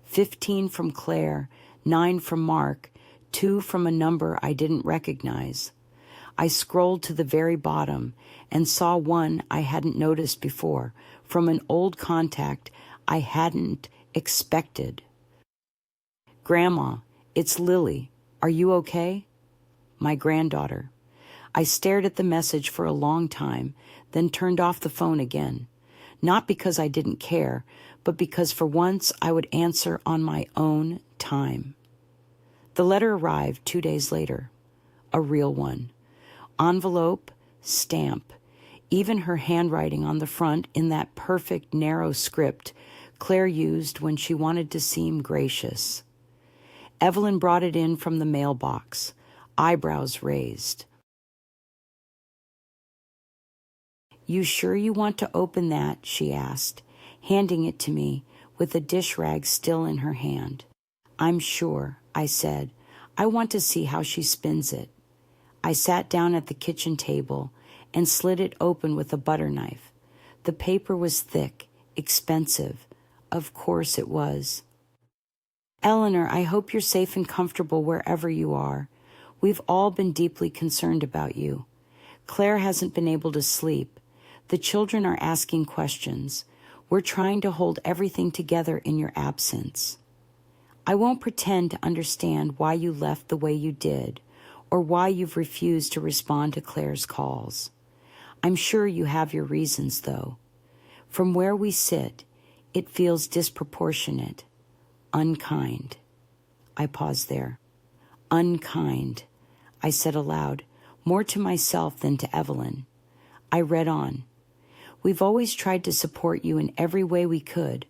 15 from Claire, 9 from Mark, 2 from a number I didn't recognize. I scrolled to the very bottom and saw one I hadn't noticed before, from an old contact I hadn't expected. "Grandma, it's Lily. Are you okay?" My granddaughter. I stared at the message for a long time, then turned off the phone again. Not because I didn't care, but because for once I would answer on my own time. The letter arrived 2 days later. A real one. Envelope, stamp, even her handwriting on the front in that perfect narrow script Claire used when she wanted to seem gracious. Evelyn brought it in from the mailbox, eyebrows raised. "You sure you want to open that?" she asked, handing it to me with the dish rag still in her hand. "I'm sure," I said. "I want to see how she spins it." I sat down at the kitchen table and slid it open with a butter knife. The paper was thick, expensive. Of course it was. "Eleanor, I hope you're safe and comfortable wherever you are. We've all been deeply concerned about you. Claire hasn't been able to sleep. The children are asking questions. We're trying to hold everything together in your absence. I won't pretend to understand why you left the way you did, or why you've refused to respond to Claire's calls. I'm sure you have your reasons, though. From where we sit, it feels disproportionate, unkind. I paused there. Unkind, I said aloud, more to myself than to Evelyn. I read on. We've always tried to support you in every way we could,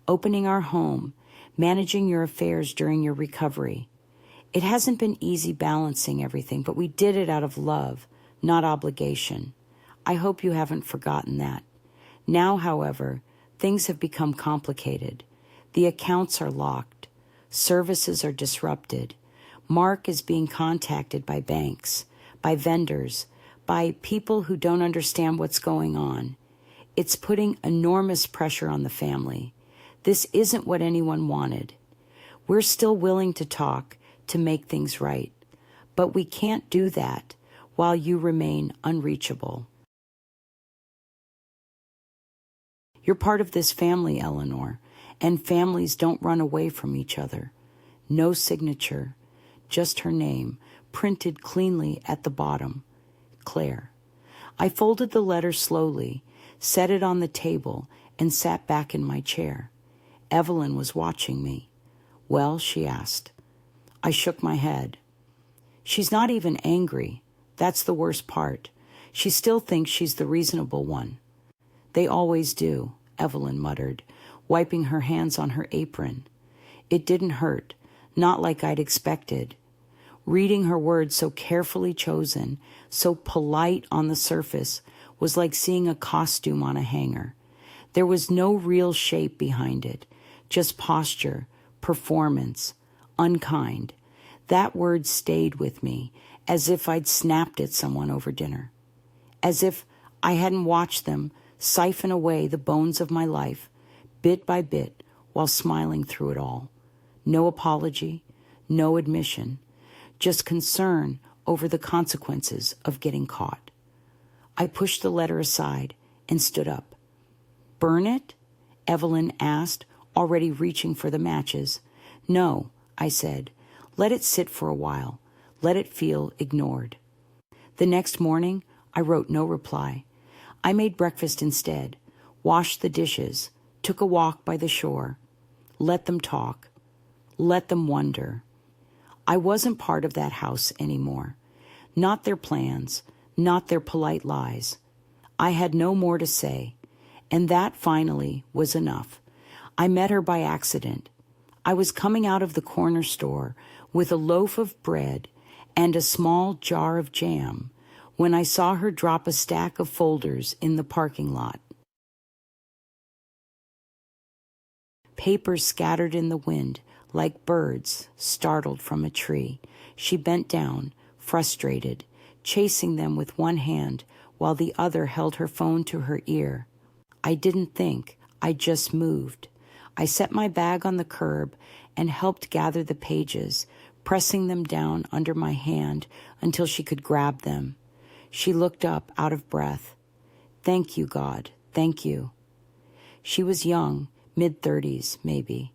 opening our home, managing your affairs during your recovery. It hasn't been easy balancing everything, but we did it out of love, not obligation. I hope you haven't forgotten that. Now, however, things have become complicated. The accounts are locked. Services are disrupted. Mark is being contacted by banks, by vendors, by people who don't understand what's going on. It's putting enormous pressure on the family. This isn't what anyone wanted. We're still willing to talk to make things right, but we can't do that while you remain unreachable. You're part of this family, Eleanor, and families don't run away from each other. No signature, just her name, printed cleanly at the bottom, Claire. I folded the letter slowly, set it on the table, and sat back in my chair. Evelyn was watching me. Well, she asked. I shook my head. She's not even angry. That's the worst part. She still thinks she's the reasonable one. They always do, Evelyn muttered, wiping her hands on her apron. It didn't hurt, not like I'd expected. Reading her words so carefully chosen, so polite on the surface, was like seeing a costume on a hanger. There was no real shape behind it, just posture, performance, unkind. That word stayed with me, as if I'd snapped at someone over dinner. As if I hadn't watched them siphon away the bones of my life, bit by bit, while smiling through it all. No apology, no admission, just concern over the consequences of getting caught. I pushed the letter aside and stood up. Burn it? Evelyn asked, already reaching for the matches. No, I said. Let it sit for a while. Let it feel ignored. The next morning, I wrote no reply. I made breakfast instead, washed the dishes, took a walk by the shore. Let them talk. Let them wonder. I wasn't part of that house anymore. Not their plans, not their polite lies. I had no more to say, and that finally was enough. I met her by accident. I was coming out of the corner store with a loaf of bread and a small jar of jam when I saw her drop a stack of folders in the parking lot. Papers scattered in the wind like birds startled from a tree. She bent down, frustrated, chasing them with one hand while the other held her phone to her ear. I didn't think, I just moved. I set my bag on the curb and helped gather the pages, pressing them down under my hand until she could grab them. She looked up, out of breath. Thank you, God, thank you. She was young, mid-30s, maybe.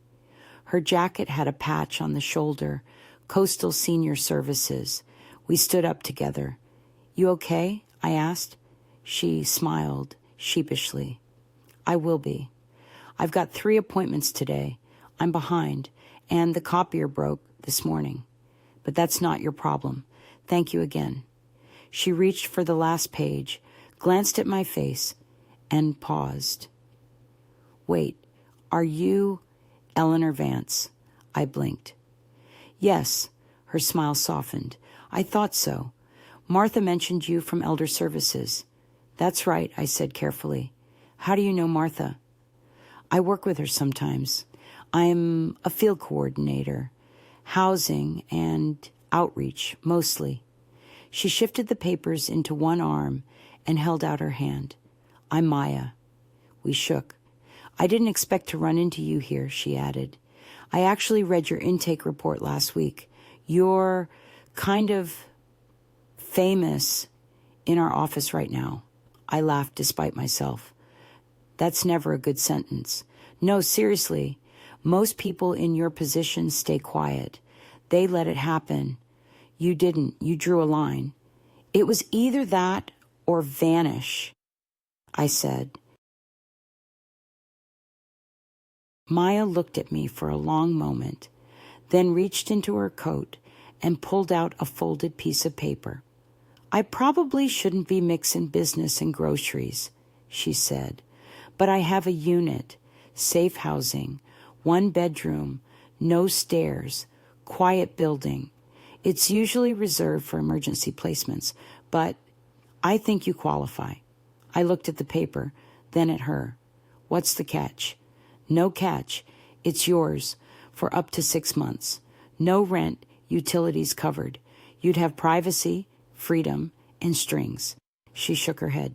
Her jacket had a patch on the shoulder, Coastal Senior Services. We stood up together. You okay? I asked. She smiled, sheepishly. I will be. I've got 3 appointments today. I'm behind, and the copier broke this morning. But that's not your problem. Thank you again. She reached for the last page, glanced at my face, and paused. Wait, are you Eleanor Vance? I blinked. Yes, her smile softened. I thought so. Martha mentioned you from Elder Services. That's right, I said carefully. How do you know Martha? I work with her sometimes. I'm a field coordinator, housing and outreach, mostly. She shifted the papers into one arm and held out her hand. I'm Maya. We shook. I didn't expect to run into you here, she added. I actually read your intake report last week. You're kind of famous in our office right now. I laughed despite myself. That's never a good sentence. No, seriously. Most people in your position stay quiet. They let it happen. You didn't. You drew a line. It was either that or vanish, I said. Maya looked at me for a long moment, then reached into her coat and pulled out a folded piece of paper. I probably shouldn't be mixing business and groceries, she said, but I have a unit, safe housing, 1 bedroom, no stairs, quiet building. It's usually reserved for emergency placements, but I think you qualify. I looked at the paper, then at her. What's the catch? No catch. It's yours for up to 6 months. No rent, utilities covered. You'd have privacy, freedom, and strings. She shook her head.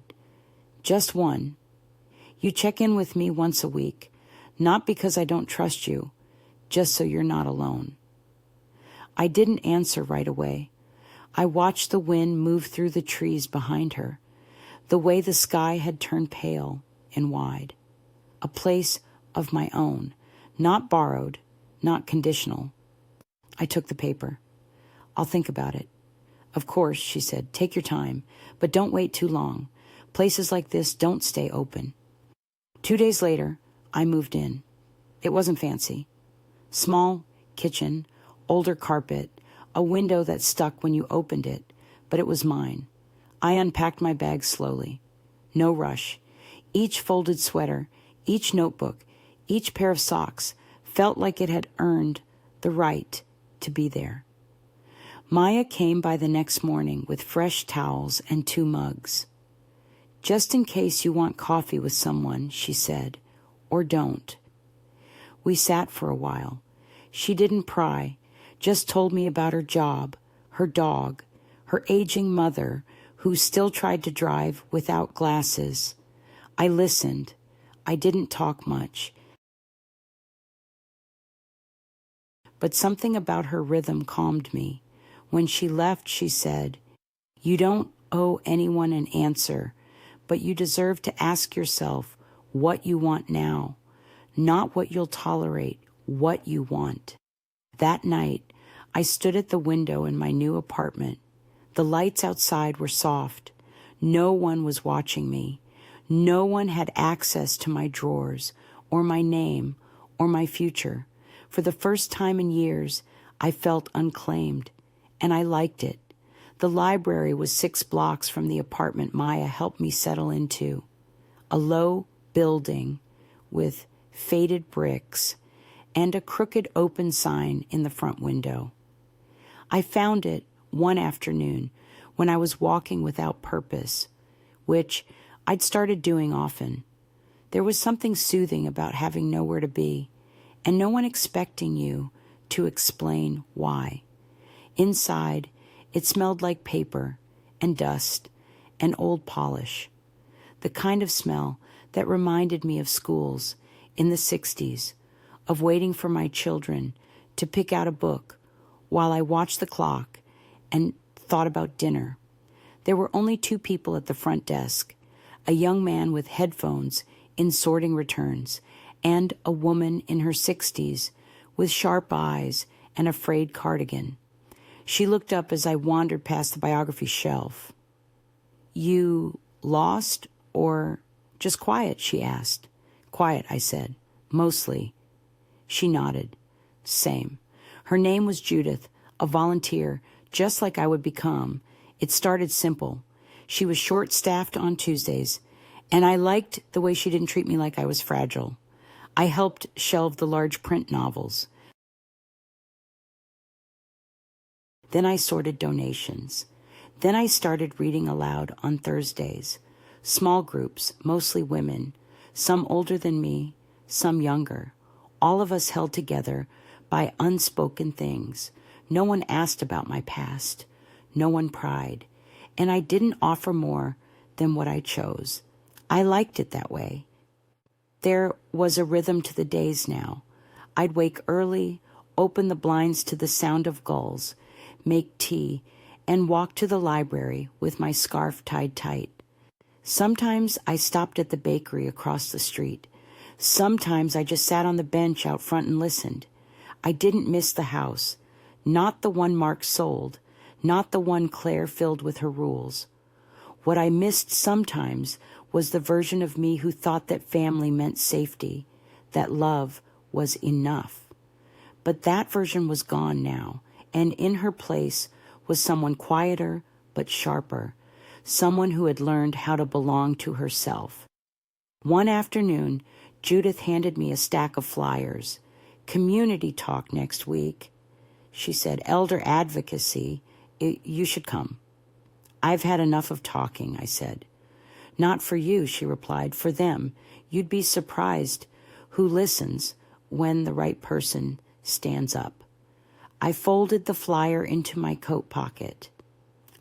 Just one. You check in with me once a week, not because I don't trust you, just so you're not alone. I didn't answer right away. I watched the wind move through the trees behind her, the way the sky had turned pale and wide. A place of my own, not borrowed, not conditional. I took the paper. I'll think about it. Of course, she said, take your time, but don't wait too long. Places like this don't stay open. 2 days later, I moved in. It wasn't fancy. Small kitchen, older carpet, a window that stuck when you opened it, but it was mine. I unpacked my bag slowly. No rush. Each folded sweater, each notebook, each pair of socks felt like it had earned the right to be there. Maya came by the next morning with fresh towels and 2 mugs. Just in case you want coffee with someone, she said, or don't. We sat for a while. She didn't pry, just told me about her job, her dog, her aging mother, who still tried to drive without glasses. I listened. I didn't talk much. But something about her rhythm calmed me. When she left, she said, you don't owe anyone an answer, but you deserve to ask yourself what you want now, not what you'll tolerate, what you want. That night, I stood at the window in my new apartment. The lights outside were soft. No one was watching me. No one had access to my drawers, or my name, or my future. For the first time in years, I felt unclaimed, and I liked it. The library was 6 blocks from the apartment Maya helped me settle into. A low building with faded bricks and a crooked open sign in the front window. I found it one afternoon when I was walking without purpose, which I'd started doing often. There was something soothing about having nowhere to be, and no one expecting you to explain why. Inside, it smelled like paper and dust and old polish, the kind of smell that reminded me of schools in the 60s, of waiting for my children to pick out a book while I watched the clock and thought about dinner. There were only 2 people at the front desk, a young man with headphones in sorting returns, and a woman in her 60s with sharp eyes and a frayed cardigan. She looked up as I wandered past the biography shelf. You lost or just quiet, she asked. Quiet, I said. Mostly. She nodded. Same. Her name was Judith, a volunteer, just like I would become. It started simple. She was short-staffed on Tuesdays, and I liked the way she didn't treat me like I was fragile. I helped shelve the large print novels. Then I sorted donations. Then I started reading aloud on Thursdays. Small groups, mostly women, some older than me, some younger. All of us held together by unspoken things. No one asked about my past. No one pried. And I didn't offer more than what I chose. I liked it that way. There was a rhythm to the days now. I'd wake early, open the blinds to the sound of gulls, make tea, and walk to the library with my scarf tied tight. Sometimes I stopped at the bakery across the street. Sometimes I just sat on the bench out front and listened. I didn't miss the house, not the one Mark sold, not the one Claire filled with her rules. What I missed sometimes was the version of me who thought that family meant safety, that love was enough. But that version was gone now, and in her place was someone quieter but sharper, someone who had learned how to belong to herself. One afternoon, Judith handed me a stack of flyers. Community talk next week. She said, elder advocacy. You should come. I've had enough of talking, I said. Not for you, she replied, for them. You'd be surprised who listens when the right person stands up. I folded the flyer into my coat pocket.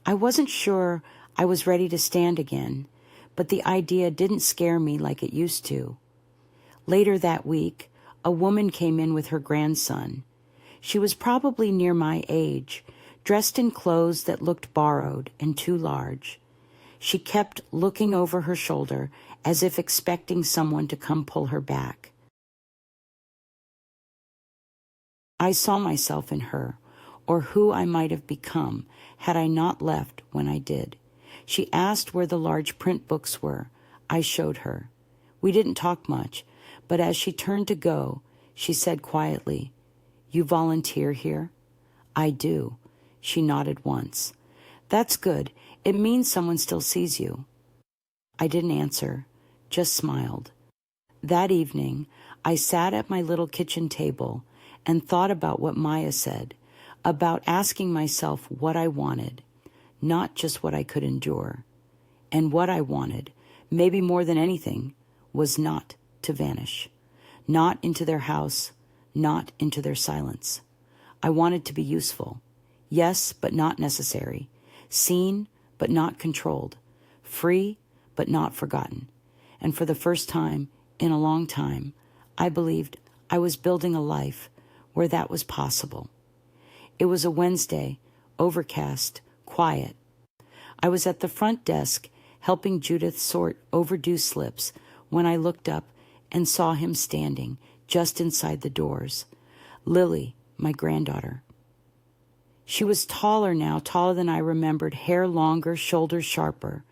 I wasn't sure I was ready to stand again, but the idea didn't scare me like it used to. Later that week, a woman came in with her grandson. She was probably near my age, dressed in clothes that looked borrowed and too large. She kept looking over her shoulder as if expecting someone to come pull her back. I saw myself in her, or who I might have become had I not left when I did. She asked where the large print books were. I showed her. We didn't talk much, but as she turned to go, she said quietly, "You volunteer here?" "I do." She nodded once. "That's good. It means someone still sees you." I didn't answer, just smiled. That evening, I sat at my little kitchen table and thought about what Maya said, about asking myself what I wanted, not just what I could endure. And what I wanted, maybe more than anything, was not to vanish, not into their house, not into their silence. I wanted to be useful. Yes, but not necessary. Seen, but not controlled. Free, but not forgotten. And for the first time in a long time, I believed I was building a life where that was possible. It was a Wednesday, overcast, quiet. I was at the front desk helping Judith sort overdue slips when I looked up and saw him standing just inside the doors. Lily, my granddaughter. She was taller now, taller than I remembered, hair longer, shoulders sharper.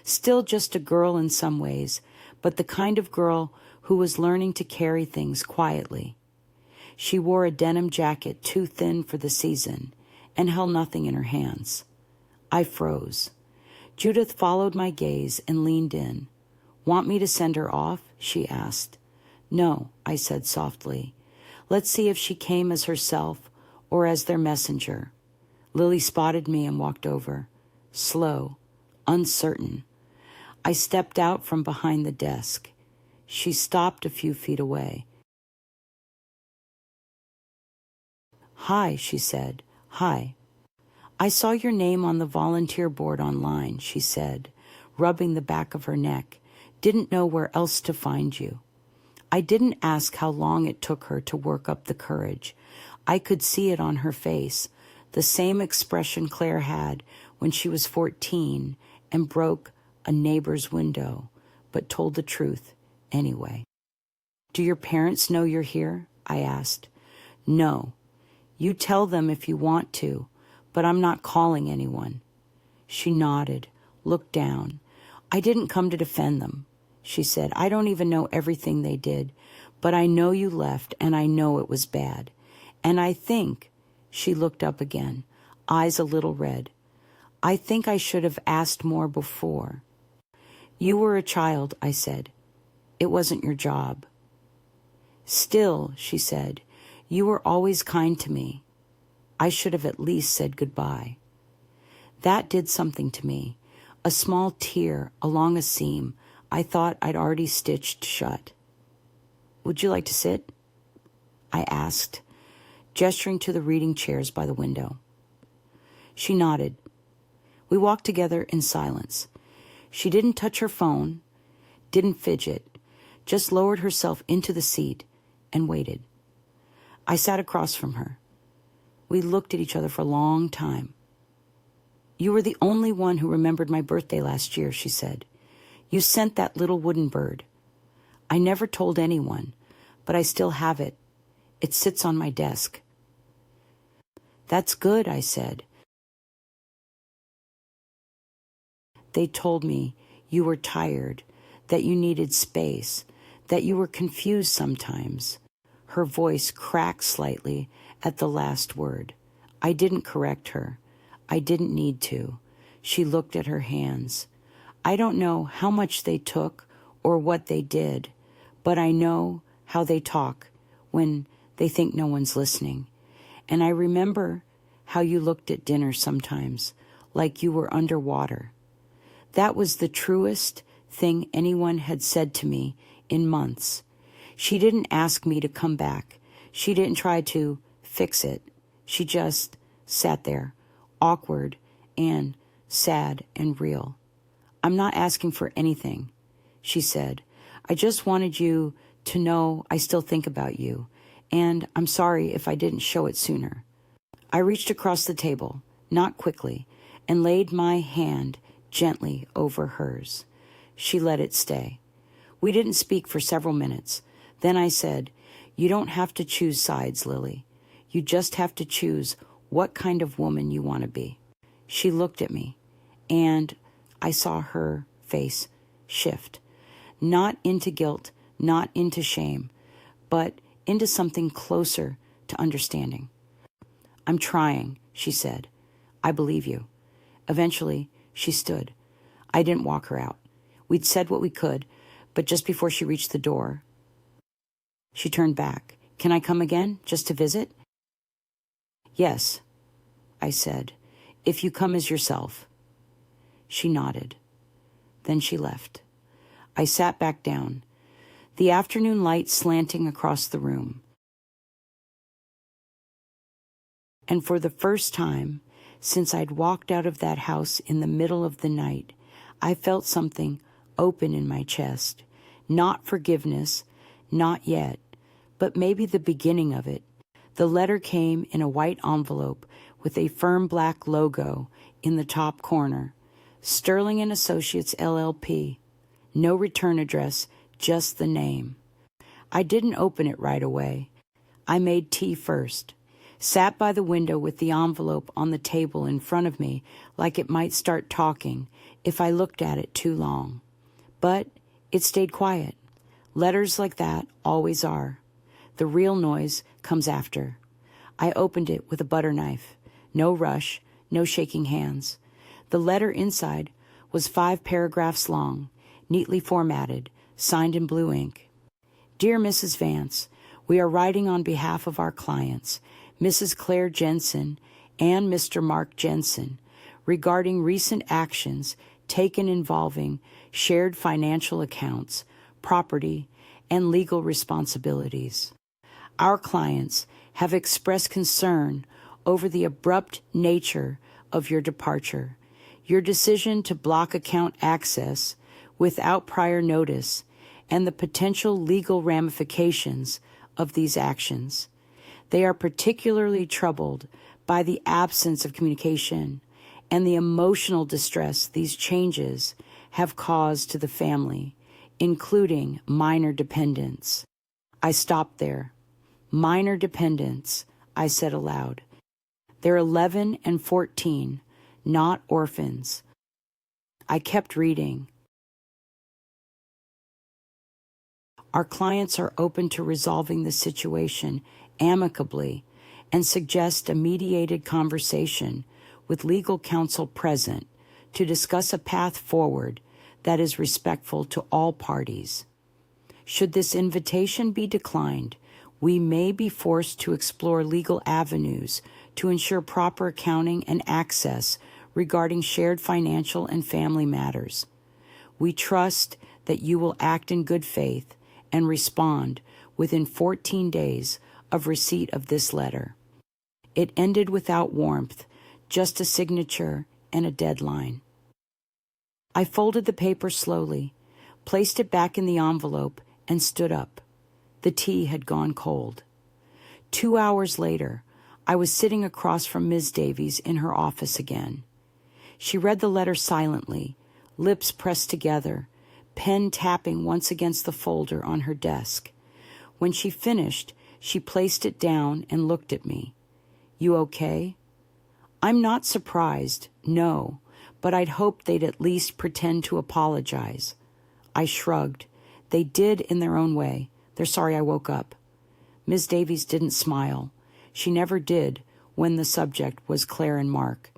Still just a girl in some ways, but the kind of girl who was learning to carry things quietly. She wore a denim jacket too thin for the season and held nothing in her hands. I froze. Judith followed my gaze and leaned in. "Want me to send her off?" she asked. "No," I said softly. "Let's see if she came as herself or as their messenger." Lily spotted me and walked over. Slow, uncertain. I stepped out from behind the desk. She stopped a few feet away. "Hi," she said. "Hi." "I saw your name on the volunteer board online," she said, rubbing the back of her neck. "Didn't know where else to find you." I didn't ask how long it took her to work up the courage. I could see it on her face, the same expression Claire had when she was 14 and broke a neighbor's window, but told the truth anyway. "Do your parents know you're here?" I asked. "No. You tell them if you want to, but I'm not calling anyone." She nodded, looked down. "I didn't come to defend them," she said. "I don't even know everything they did, but I know you left, and I know it was bad. And I think," she looked up again, eyes a little red, "I think I should have asked more before." "You were a child," I said. "It wasn't your job." "Still," she said, "you were always kind to me. I should have at least said goodbye." That did something to me. A small tear along a seam I thought I'd already stitched shut. "Would you like to sit?" I asked, gesturing to the reading chairs by the window. She nodded. We walked together in silence. She didn't touch her phone, didn't fidget, just lowered herself into the seat and waited. I sat across from her. We looked at each other for a long time. "You were the only one who remembered my birthday last year," she said. "You sent that little wooden bird. I never told anyone, but I still have it. It sits on my desk." "That's good," I said. They told me you were tired, that you needed space, that you were confused sometimes. Her voice cracked slightly at the last word. I didn't correct her. I didn't need to. She looked at her hands. I don't know how much they took or what they did, but I know how they talk when they think no one's listening. And I remember how you looked at dinner sometimes, like you were underwater. That was the truest thing anyone had said to me in months. She didn't ask me to come back. She didn't try to fix it. She just sat there, awkward and sad and real. I'm not asking for anything, she said. I just wanted you to know I still think about you, and I'm sorry if I didn't show it sooner. I reached across the table, not quickly, and laid my hand gently over hers. She let it stay. We didn't speak for several minutes. Then I said, you don't have to choose sides, Lily. You just have to choose what kind of woman you want to be. She looked at me, and I saw her face shift, not into guilt, not into shame, but into something closer to understanding. I'm trying, she said. I believe you. Eventually, she stood. I didn't walk her out. We'd said what we could, but just before she reached the door, she turned back. Can I come again, just to visit? Yes, I said, if you come as yourself. She nodded. Then she left. I sat back down, the afternoon light slanting across the room. And for the first time since I'd walked out of that house in the middle of the night, I felt something open in my chest. Not forgiveness, not yet, but maybe the beginning of it. The letter came in a white envelope with a firm black logo in the top corner. Sterling and Associates, LLP. No return address, just the name. I didn't open it right away. I made tea first, sat by the window with the envelope on the table in front of me like it might start talking if I looked at it too long. But it stayed quiet. Letters like that always are. The real noise comes after. I opened it with a butter knife. No rush, no shaking hands. The letter inside was 5 paragraphs long, neatly formatted, signed in blue ink. Dear Mrs. Vance, we are writing on behalf of our clients, Mrs. Claire Jensen and Mr. Mark Jensen, regarding recent actions taken involving shared financial accounts, property, and legal responsibilities. Our clients have expressed concern over the abrupt nature of your departure, your decision to block account access without prior notice, and the potential legal ramifications of these actions. They are particularly troubled by the absence of communication and the emotional distress these changes have caused to the family, including minor dependents. I stopped there. Minor dependents, I said aloud. They're 11 and 14, not orphans. I kept reading. Our clients are open to resolving the situation amicably and suggest a mediated conversation with legal counsel present to discuss a path forward that is respectful to all parties. Should this invitation be declined, we may be forced to explore legal avenues to ensure proper accounting and access regarding shared financial and family matters. We trust that you will act in good faith and respond within 14 days of receipt of this letter. It ended without warmth, just a signature and a deadline. I folded the paper slowly, placed it back in the envelope, and stood up. The tea had gone cold. 2 hours later, I was sitting across from Ms. Davies in her office again. She read the letter silently, lips pressed together, pen tapping once against the folder on her desk. When she finished, she placed it down and looked at me. You okay? I'm not surprised, no, but I'd hoped they'd at least pretend to apologize. I shrugged. They did in their own way. They're sorry I woke up. Ms. Davies didn't smile. She never did when the subject was Claire and Mark.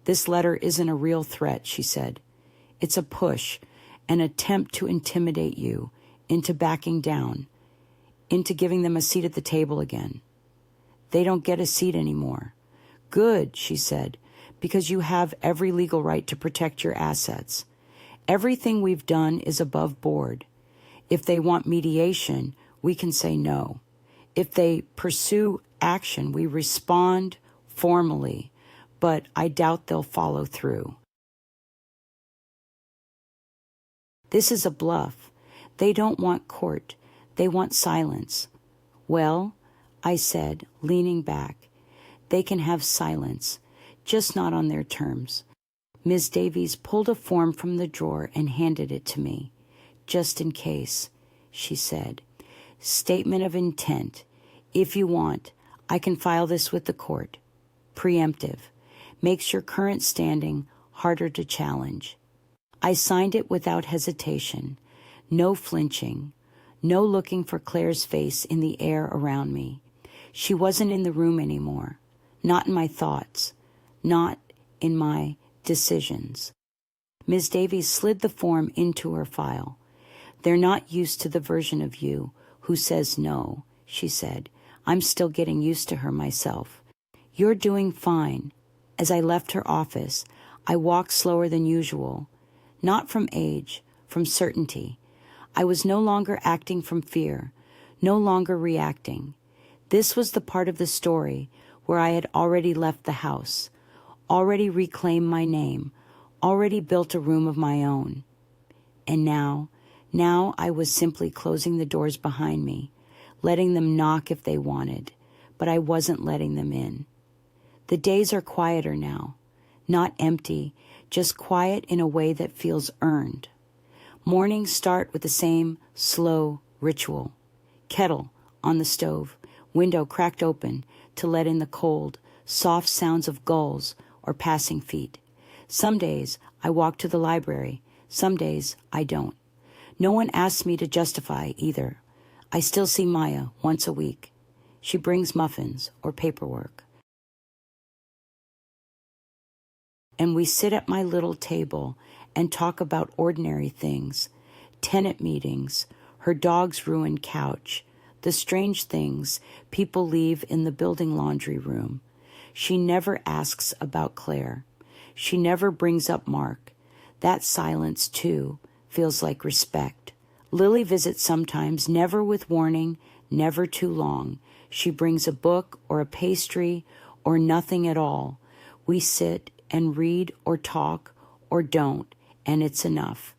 This letter isn't a real threat, she said. It's a push, an attempt to intimidate you into backing down, into giving them a seat at the table again. They don't get a seat anymore. Good, she said, because you have every legal right to protect your assets. Everything we've done is above board. If they want mediation, we can say no. If they pursue action, we respond formally, but I doubt they'll follow through. This is a bluff. They don't want court. They want silence. Well, I said, leaning back, they can have silence, just not on their terms. Ms. Davies pulled a form from the drawer and handed it to me. Just in case, she said. Statement of intent. If you want, I can file this with the court. Preemptive. Makes your current standing harder to challenge. I signed it without hesitation. No flinching. No looking for Claire's face in the air around me. She wasn't in the room anymore. Not in my thoughts. Not in my decisions. Ms. Davies slid the form into her file. They're not used to the version of you who says no, she said. I'm still getting used to her myself. You're doing fine. As I left her office, I walked slower than usual. Not from age, from certainty. I was no longer acting from fear, no longer reacting. This was the part of the story where I had already left the house, already reclaimed my name, already built a room of my own. And now I was simply closing the doors behind me, letting them knock if they wanted, but I wasn't letting them in. The days are quieter now, not empty, just quiet in a way that feels earned. Mornings start with the same slow ritual. Kettle on the stove, window cracked open to let in the cold, soft sounds of gulls or passing feet. Some days I walk to the library, some days I don't. No one asks me to justify either. I still see Maya once a week. She brings muffins or paperwork. And we sit at my little table and talk about ordinary things, tenant meetings, her dog's ruined couch, the strange things people leave in the building laundry room. She never asks about Claire. She never brings up Mark. That silence, too, feels like respect. Lily visits sometimes, never with warning, never too long. She brings a book or a pastry or nothing at all. We sit and read or talk or don't, and it's enough.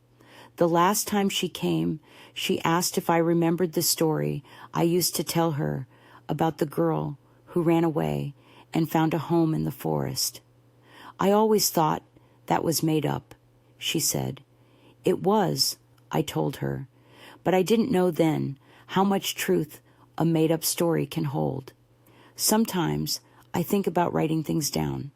The last time she came, she asked if I remembered the story I used to tell her about the girl who ran away and found a home in the forest. I always thought that was made up, she said. It was, I told her, but I didn't know then how much truth a made-up story can hold. Sometimes I think about writing things down.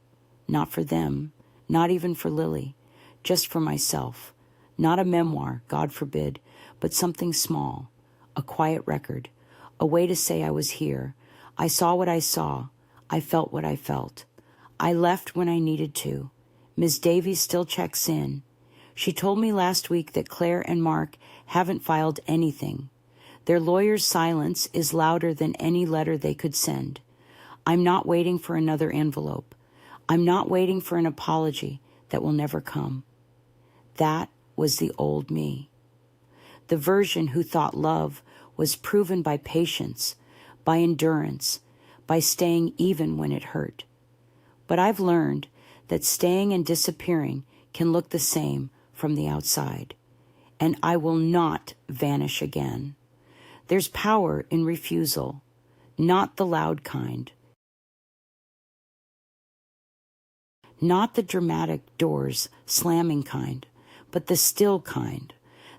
Not for them, not even for Lily, just for myself. Not a memoir, God forbid, but something small, a quiet record, a way to say I was here. I saw what I saw. I felt what I felt. I left when I needed to. Ms. Davies still checks in. She told me last week that Claire and Mark haven't filed anything. Their lawyer's silence is louder than any letter they could send. I'm not waiting for another envelope. I'm not waiting for an apology that will never come. That was the old me. The version who thought love was proven by patience, by endurance, by staying even when it hurt. But I've learned that staying and disappearing can look the same from the outside, and I will not vanish again. There's power in refusal, not the loud kind. Not the dramatic doors slamming kind, but the still kind,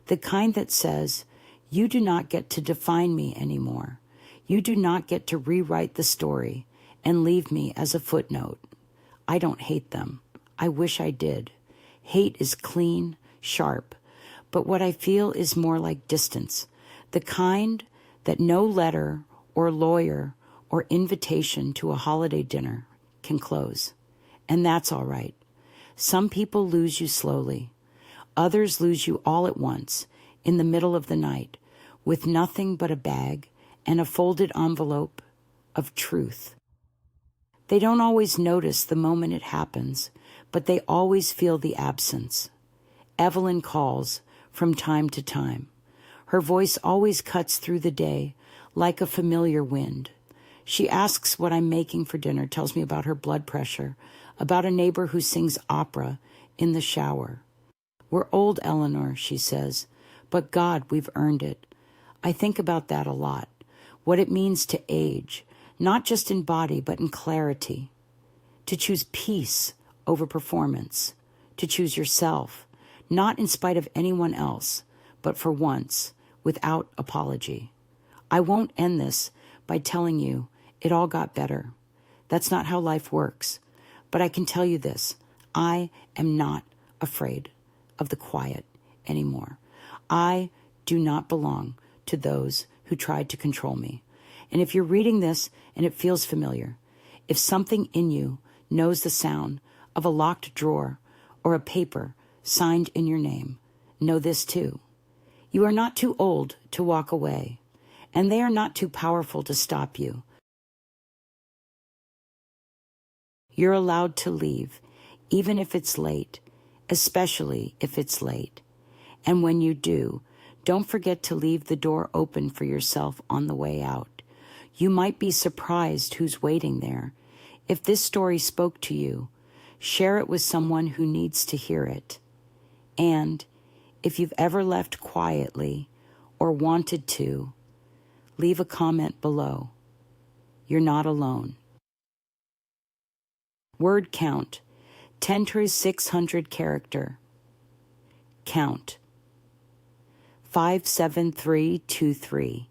the kind that says, you do not get to define me anymore. You do not get to rewrite the story and leave me as a footnote. I don't hate them. I wish I did. Hate is clean, sharp, but what I feel is more like distance, the kind that no letter or lawyer or invitation to a holiday dinner can close. And that's all right. Some people lose you slowly. Others lose you all at once, in the middle of the night, with nothing but a bag and a folded envelope of truth. They don't always notice the moment it happens, but they always feel the absence. Evelyn calls from time to time. Her voice always cuts through the day like a familiar wind. She asks what I'm making for dinner, tells me about her blood pressure, about a neighbor who sings opera in the shower. We're old, Eleanor, she says, but God, we've earned it. I think about that a lot, what it means to age, not just in body, but in clarity, to choose peace over performance, to choose yourself, not in spite of anyone else, but for once, without apology. I won't end this by telling you it all got better. That's not how life works. But I can tell you this, I am not afraid of the quiet anymore. I do not belong to those who tried to control me. And if you're reading this and it feels familiar, if something in you knows the sound of a locked drawer or a paper signed in your name, know this too. You are not too old to walk away, and they are not too powerful to stop you. You're allowed to leave, even if it's late, especially if it's late. And when you do, don't forget to leave the door open for yourself on the way out. You might be surprised who's waiting there. If this story spoke to you, share it with someone who needs to hear it. And if you've ever left quietly or wanted to, leave a comment below. You're not alone. Word count, 10 to 600 character. Count, 57323.